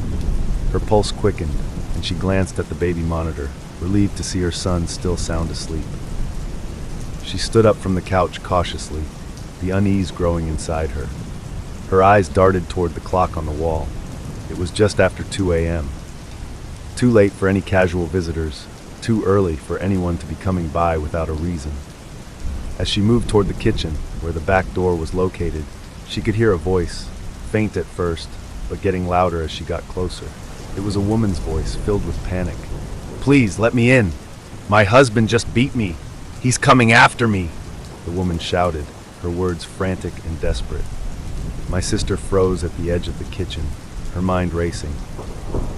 Her pulse quickened, and she glanced at the baby monitor, relieved to see her son still sound asleep. She stood up from the couch cautiously, the unease growing inside her. Her eyes darted toward the clock on the wall. It was just after 2 a.m. Too late for any casual visitors, too early for anyone to be coming by without a reason. As she moved toward the kitchen, where the back door was located, she could hear a voice, faint at first, but getting louder as she got closer. It was a woman's voice, filled with panic. "Please, let me in. My husband just beat me. He's coming after me," the woman shouted, her words frantic and desperate. My sister froze at the edge of the kitchen, her mind racing.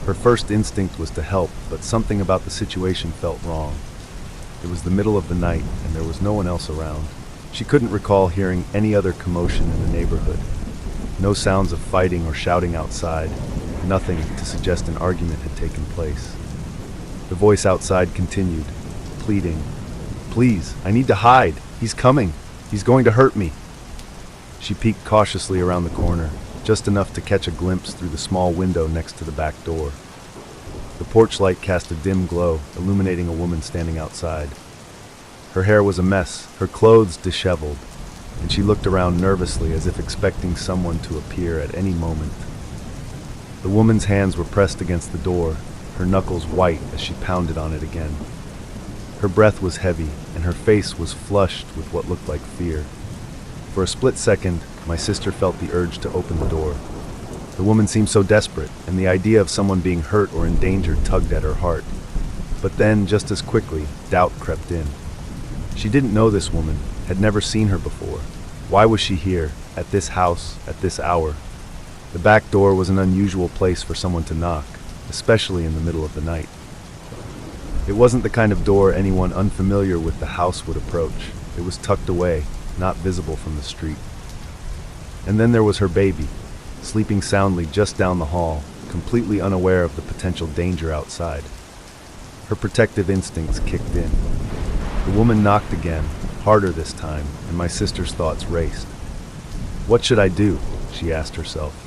Her first instinct was to help, but something about the situation felt wrong. It was the middle of the night, and there was no one else around. She couldn't recall hearing any other commotion in the neighborhood. No sounds of fighting or shouting outside, nothing to suggest an argument had taken place. The voice outside continued, pleading, Please, I need to hide. He's coming. He's going to hurt me. She peeked cautiously around the corner, just enough to catch a glimpse through the small window next to the back door. The porch light cast a dim glow, illuminating a woman standing outside. Her hair was a mess, her clothes disheveled, and she looked around nervously as if expecting someone to appear at any moment. The woman's hands were pressed against the door, her knuckles white as she pounded on it again. Her breath was heavy, and her face was flushed with what looked like fear. For a split second, my sister felt the urge to open the door. The woman seemed so desperate, and the idea of someone being hurt or in danger tugged at her heart. But then, just as quickly, doubt crept in. She didn't know this woman, had never seen her before. Why was she here, at this house, at this hour? The back door was an unusual place for someone to knock, especially in the middle of the night. It wasn't the kind of door anyone unfamiliar with the house would approach. It was tucked away, not visible from the street. And then there was her baby, sleeping soundly just down the hall, completely unaware of the potential danger outside. Her protective instincts kicked in. The woman knocked again, harder this time, and my sister's thoughts raced. What should I do? She asked herself.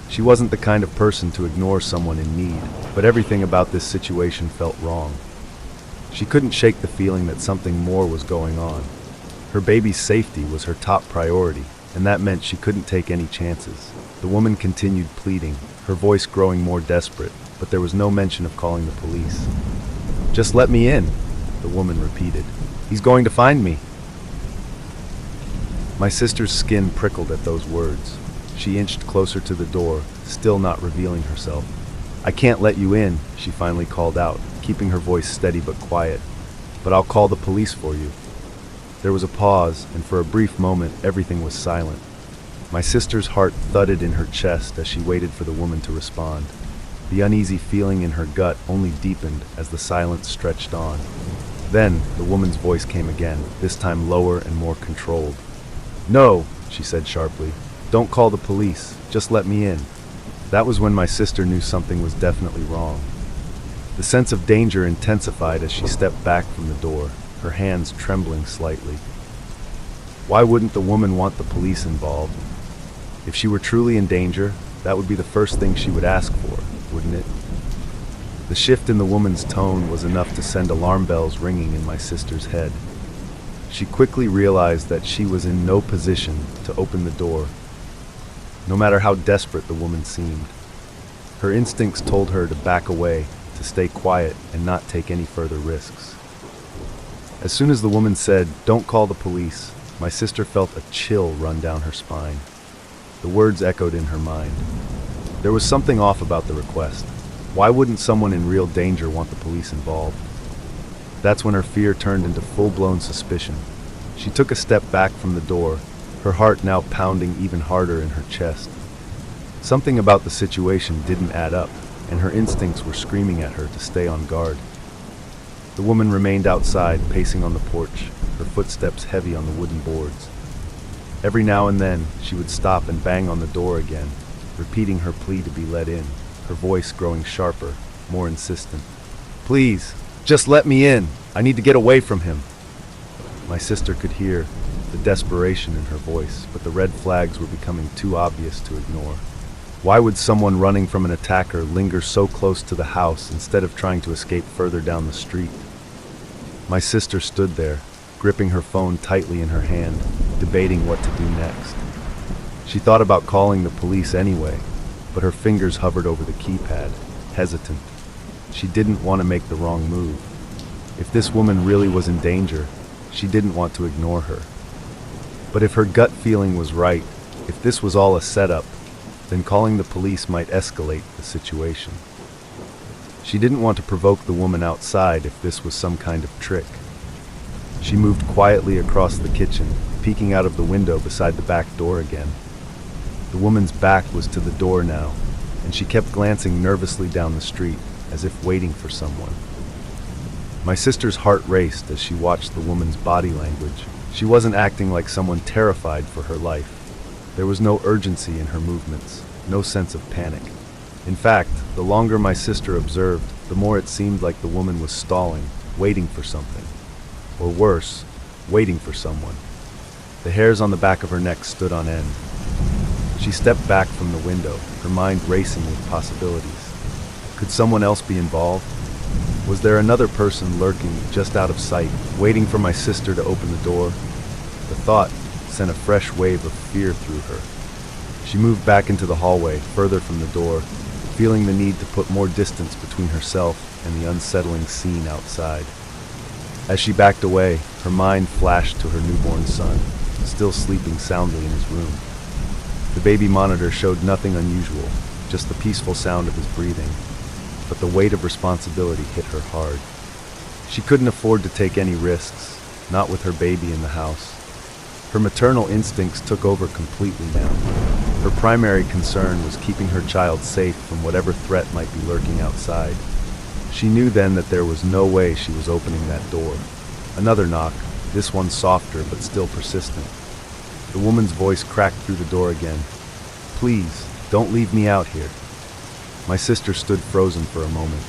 She wasn't the kind of person to ignore someone in need, but everything about this situation felt wrong. She couldn't shake the feeling that something more was going on. Her baby's safety was her top priority, and that meant she couldn't take any chances. The woman continued pleading, her voice growing more desperate, but there was no mention of calling the police. "Just let me in," the woman repeated. "He's going to find me." My sister's skin prickled at those words. She inched closer to the door, still not revealing herself. "I can't let you in," she finally called out, keeping her voice steady but quiet. "But I'll call the police for you." There was a pause, and for a brief moment, everything was silent. My sister's heart thudded in her chest as she waited for the woman to respond. The uneasy feeling in her gut only deepened as the silence stretched on. Then, the woman's voice came again, this time lower and more controlled. "No," she said sharply. "Don't call the police. Just let me in." That was when my sister knew something was definitely wrong. The sense of danger intensified as she stepped back from the door, her hands trembling slightly. Why wouldn't the woman want the police involved? If she were truly in danger, that would be the first thing she would ask for, wouldn't it? The shift in the woman's tone was enough to send alarm bells ringing in my sister's head. She quickly realized that she was in no position to open the door, no matter how desperate the woman seemed. Her instincts told her to back away, to stay quiet and not take any further risks. As soon as the woman said, "Don't call the police," my sister felt a chill run down her spine. The words echoed in her mind. There was something off about the request. Why wouldn't someone in real danger want the police involved? That's when her fear turned into full-blown suspicion. She took a step back from the door, her heart now pounding even harder in her chest. Something about the situation didn't add up, and her instincts were screaming at her to stay on guard. The woman remained outside, pacing on the porch, her footsteps heavy on the wooden boards. Every now and then, she would stop and bang on the door again, repeating her plea to be let in, her voice growing sharper, more insistent. "Please, just let me in. I need to get away from him." My sister could hear the desperation in her voice, but the red flags were becoming too obvious to ignore. Why would someone running from an attacker linger so close to the house instead of trying to escape further down the street? My sister stood there, gripping her phone tightly in her hand, debating what to do next. She thought about calling the police anyway, but her fingers hovered over the keypad, hesitant. She didn't want to make the wrong move. If this woman really was in danger, she didn't want to ignore her. But if her gut feeling was right, if this was all a setup, then calling the police might escalate the situation. She didn't want to provoke the woman outside if this was some kind of trick. She moved quietly across the kitchen, peeking out of the window beside the back door again. The woman's back was to the door now, and she kept glancing nervously down the street, as if waiting for someone. My sister's heart raced as she watched the woman's body language. She wasn't acting like someone terrified for her life. There was no urgency in her movements, no sense of panic. In fact, the longer my sister observed, the more it seemed like the woman was stalling, waiting for something. or worse, waiting for someone. The hairs on the back of her neck stood on end. She stepped back from the window, her mind racing with possibilities. Could someone else be involved? Was there another person lurking just out of sight, waiting for my sister to open the door? The thought sent a fresh wave of fear through her. She moved back into the hallway, further from the door, feeling the need to put more distance between herself and the unsettling scene outside. As she backed away, her mind flashed to her newborn son, still sleeping soundly in his room. The baby monitor showed nothing unusual, just the peaceful sound of his breathing, but the weight of responsibility hit her hard. She couldn't afford to take any risks, not with her baby in the house. Her maternal instincts took over completely now. Her primary concern was keeping her child safe from whatever threat might be lurking outside. She knew then that there was no way she was opening that door. Another knock, this one softer but still persistent. The woman's voice cracked through the door again. "Please, don't leave me out here." My sister stood frozen for a moment,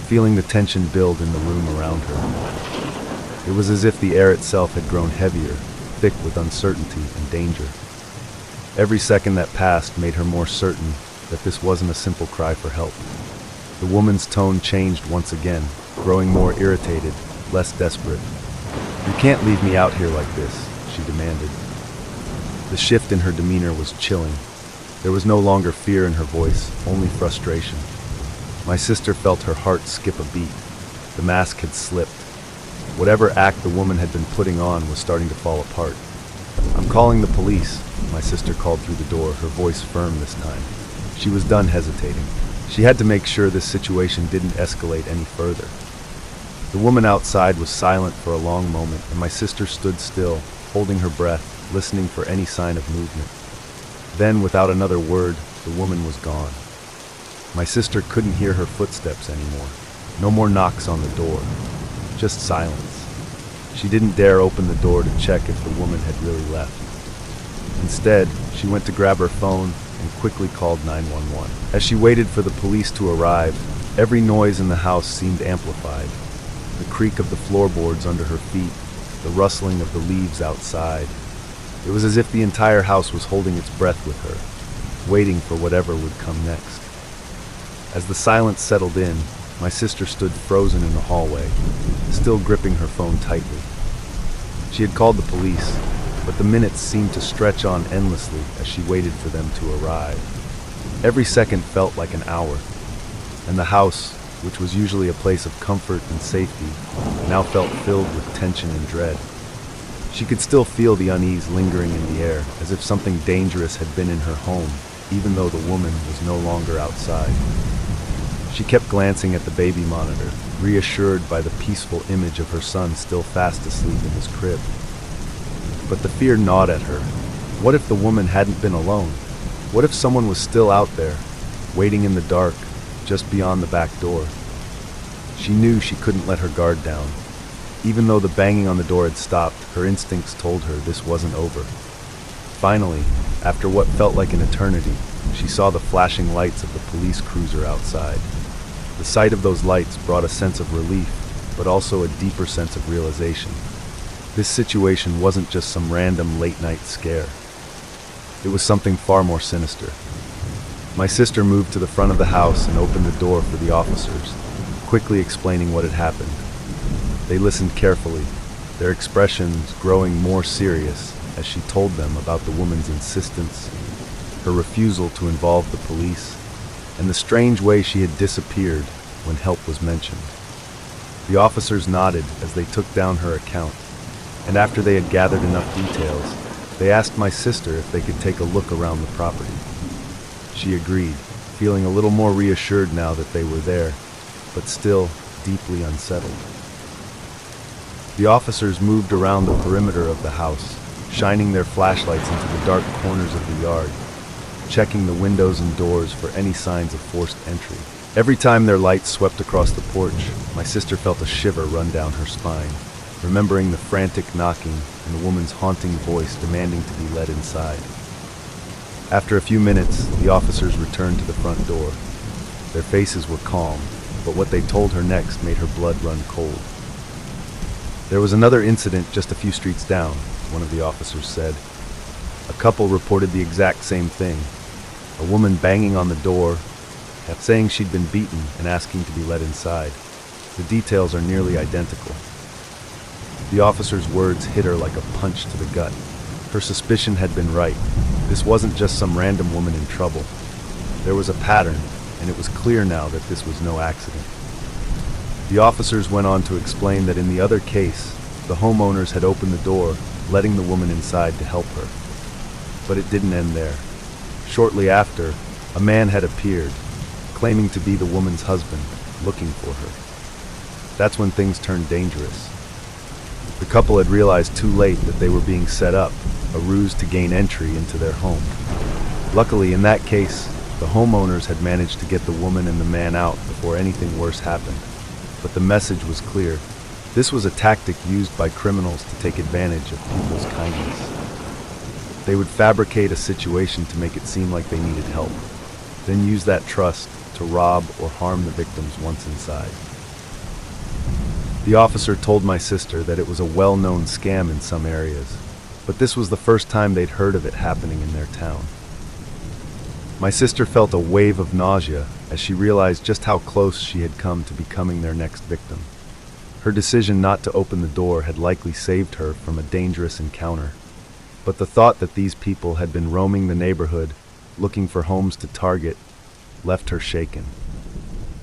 feeling the tension build in the room around her. It was as if the air itself had grown heavier, thick with uncertainty and danger. Every second that passed made her more certain that this wasn't a simple cry for help. The woman's tone changed once again, growing more irritated, less desperate. "You can't leave me out here like this," she demanded. The shift in her demeanor was chilling. There was no longer fear in her voice, only frustration. My sister felt her heart skip a beat. The mask had slipped. Whatever act the woman had been putting on was starting to fall apart. "I'm calling the police," my sister called through the door, her voice firm this time. She was done hesitating. She had to make sure this situation didn't escalate any further. The woman outside was silent for a long moment, and my sister stood still, holding her breath, listening for any sign of movement. Then, without another word, the woman was gone. My sister couldn't hear her footsteps anymore. No more knocks on the door. Just silence. She didn't dare open the door to check if the woman had really left. Instead, she went to grab her phone and quickly called 911. As she waited for the police to arrive, every noise in the house seemed amplified. The creak of the floorboards under her feet, the rustling of the leaves outside. It was as if the entire house was holding its breath with her, waiting for whatever would come next. As the silence settled in, my sister stood frozen in the hallway, still gripping her phone tightly. She had called the police, but the minutes seemed to stretch on endlessly as she waited for them to arrive. Every second felt like an hour, and the house, which was usually a place of comfort and safety, now felt filled with tension and dread. She could still feel the unease lingering in the air, as if something dangerous had been in her home, even though the woman was no longer outside. She kept glancing at the baby monitor, reassured by the peaceful image of her son still fast asleep in his crib. But the fear gnawed at her. What if the woman hadn't been alone? What if someone was still out there, waiting in the dark, just beyond the back door? She knew she couldn't let her guard down. Even though the banging on the door had stopped, her instincts told her this wasn't over. Finally, after what felt like an eternity, she saw the flashing lights of the police cruiser outside. The sight of those lights brought a sense of relief, but also a deeper sense of realization. This situation wasn't just some random late-night scare. It was something far more sinister. My sister moved to the front of the house and opened the door for the officers, quickly explaining what had happened. They listened carefully, their expressions growing more serious as she told them about the woman's insistence, her refusal to involve the police, and the strange way she had disappeared when help was mentioned. The officers nodded as they took down her account, and after they had gathered enough details, they asked my sister if they could take a look around the property. She agreed, feeling a little more reassured now that they were there, but still deeply unsettled. The officers moved around the perimeter of the house, shining their flashlights into the dark corners of the yard, checking the windows and doors for any signs of forced entry. Every time their lights swept across the porch, my sister felt a shiver run down her spine, remembering the frantic knocking and the woman's haunting voice demanding to be led inside. After a few minutes, the officers returned to the front door. Their faces were calm, but what they told her next made her blood run cold. There was another incident just a few streets down, one of the officers said. A couple reported the exact same thing. A woman banging on the door, saying she'd been beaten and asking to be let inside. The details are nearly identical. The officer's words hit her like a punch to the gut. Her suspicion had been right. This wasn't just some random woman in trouble. There was a pattern, and it was clear now that this was no accident. The officers went on to explain that in the other case, the homeowners had opened the door, letting the woman inside to help her. But it didn't end there. Shortly after, a man had appeared, claiming to be the woman's husband, looking for her. That's when things turned dangerous. The couple had realized too late that they were being set up, a ruse to gain entry into their home. Luckily, in that case, the homeowners had managed to get the woman and the man out before anything worse happened. But the message was clear. This was a tactic used by criminals to take advantage of people's kindness. They would fabricate a situation to make it seem like they needed help, then use that trust to rob or harm the victims once inside. The officer told my sister that it was a well-known scam in some areas, but this was the first time they'd heard of it happening in their town. My sister felt a wave of nausea as she realized just how close she had come to becoming their next victim. Her decision not to open the door had likely saved her from a dangerous encounter, but the thought that these people had been roaming the neighborhood, looking for homes to target, left her shaken.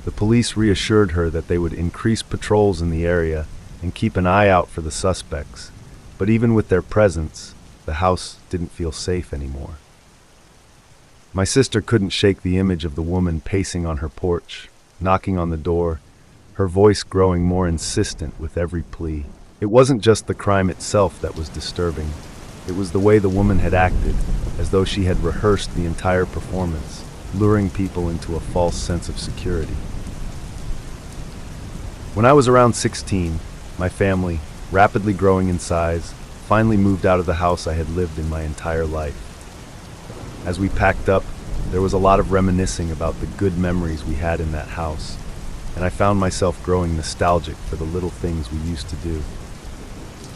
The police reassured her that they would increase patrols in the area and keep an eye out for the suspects, but even with their presence, the house didn't feel safe anymore. My sister couldn't shake the image of the woman pacing on her porch, knocking on the door, her voice growing more insistent with every plea. It wasn't just the crime itself that was disturbing. It was the way the woman had acted, as though she had rehearsed the entire performance, luring people into a false sense of security. When I was around 16, my family, rapidly growing in size, finally moved out of the house I had lived in my entire life. As we packed up, there was a lot of reminiscing about the good memories we had in that house, and I found myself growing nostalgic for the little things we used to do.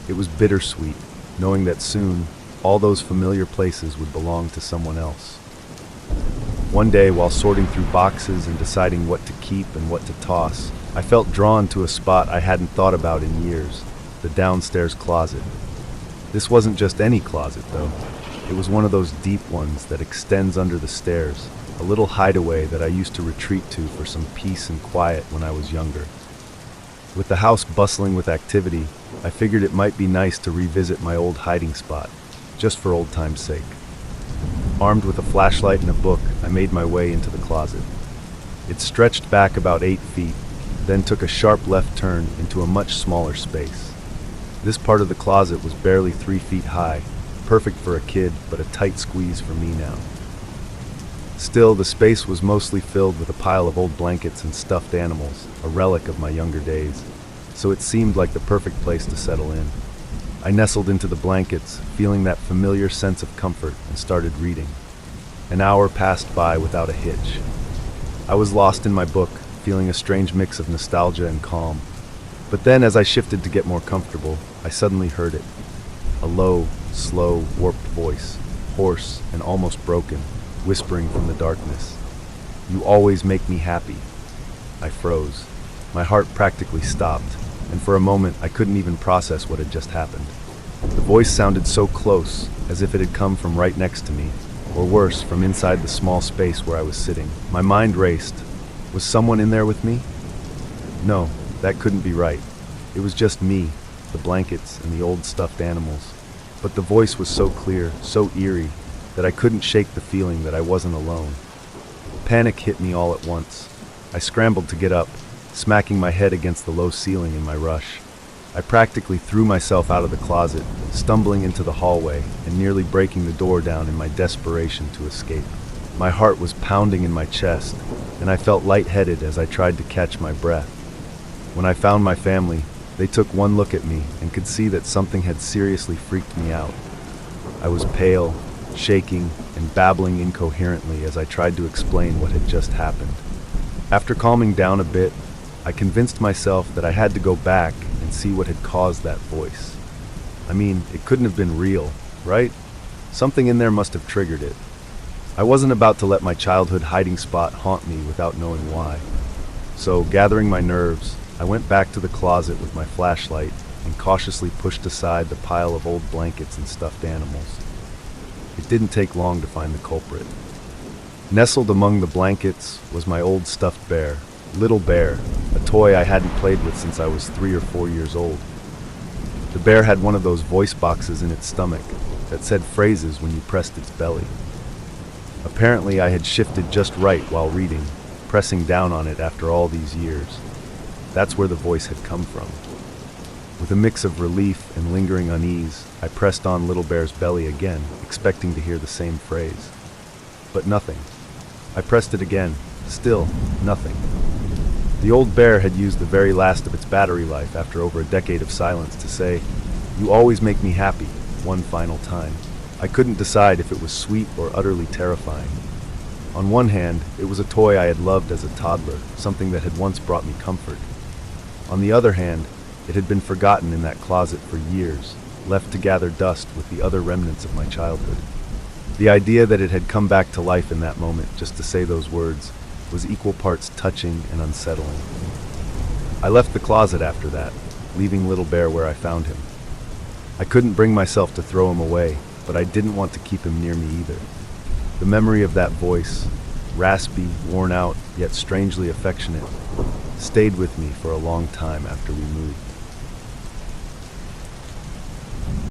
It was bittersweet, knowing that soon, all those familiar places would belong to someone else. One day, while sorting through boxes and deciding what to keep and what to toss, I felt drawn to a spot I hadn't thought about in years, the downstairs closet. This wasn't just any closet, though. It was one of those deep ones that extends under the stairs, a little hideaway that I used to retreat to for some peace and quiet when I was younger. With the house bustling with activity, I figured it might be nice to revisit my old hiding spot, just for old time's sake. Armed with a flashlight and a book, I made my way into the closet. It stretched back about 8 feet, then took a sharp left turn into a much smaller space. This part of the closet was barely 3 feet high, perfect for a kid, but a tight squeeze for me now. Still, the space was mostly filled with a pile of old blankets and stuffed animals, a relic of my younger days, so it seemed like the perfect place to settle in. I nestled into the blankets, feeling that familiar sense of comfort, and started reading. An hour passed by without a hitch. I was lost in my book, feeling a strange mix of nostalgia and calm. But then, as I shifted to get more comfortable, I suddenly heard it. A low, slow, warped voice, hoarse and almost broken, whispering from the darkness. "You always make me happy." I froze. My heart practically stopped, and for a moment I couldn't even process what had just happened. The voice sounded so close, as if it had come from right next to me, or worse, from inside the small space where I was sitting. My mind raced. Was someone in there with me? No, that couldn't be right. It was just me, the blankets, and the old stuffed animals. But the voice was so clear, so eerie, that I couldn't shake the feeling that I wasn't alone. Panic hit me all at once. I scrambled to get up, smacking my head against the low ceiling in my rush. I practically threw myself out of the closet, stumbling into the hallway and nearly breaking the door down in my desperation to escape. My heart was pounding in my chest, and I felt lightheaded as I tried to catch my breath. When I found my family, they took one look at me and could see that something had seriously freaked me out. I was pale, shaking, and babbling incoherently as I tried to explain what had just happened. After calming down a bit, I convinced myself that I had to go back and see what had caused that voice. I mean, it couldn't have been real, right? Something in there must have triggered it. I wasn't about to let my childhood hiding spot haunt me without knowing why. So, gathering my nerves, I went back to the closet with my flashlight and cautiously pushed aside the pile of old blankets and stuffed animals. It didn't take long to find the culprit. Nestled among the blankets was my old stuffed bear, Little Bear, a toy I hadn't played with since I was 3 or 4 years old. The bear had one of those voice boxes in its stomach that said phrases when you pressed its belly. Apparently, I had shifted just right while reading, pressing down on it after all these years. That's where the voice had come from. With a mix of relief and lingering unease, I pressed on Little Bear's belly again, expecting to hear the same phrase. But nothing. I pressed it again. Still, nothing. The old bear had used the very last of its battery life after over a decade of silence to say, "You always make me happy," one final time. I couldn't decide if it was sweet or utterly terrifying. On one hand, it was a toy I had loved as a toddler, something that had once brought me comfort. On the other hand, it had been forgotten in that closet for years, left to gather dust with the other remnants of my childhood. The idea that it had come back to life in that moment just to say those words was equal parts touching and unsettling. I left the closet after that, leaving Little Bear where I found him. I couldn't bring myself to throw him away, but I didn't want to keep him near me either. The memory of that voice, raspy, worn out, yet strangely affectionate, stayed with me for a long time after we moved.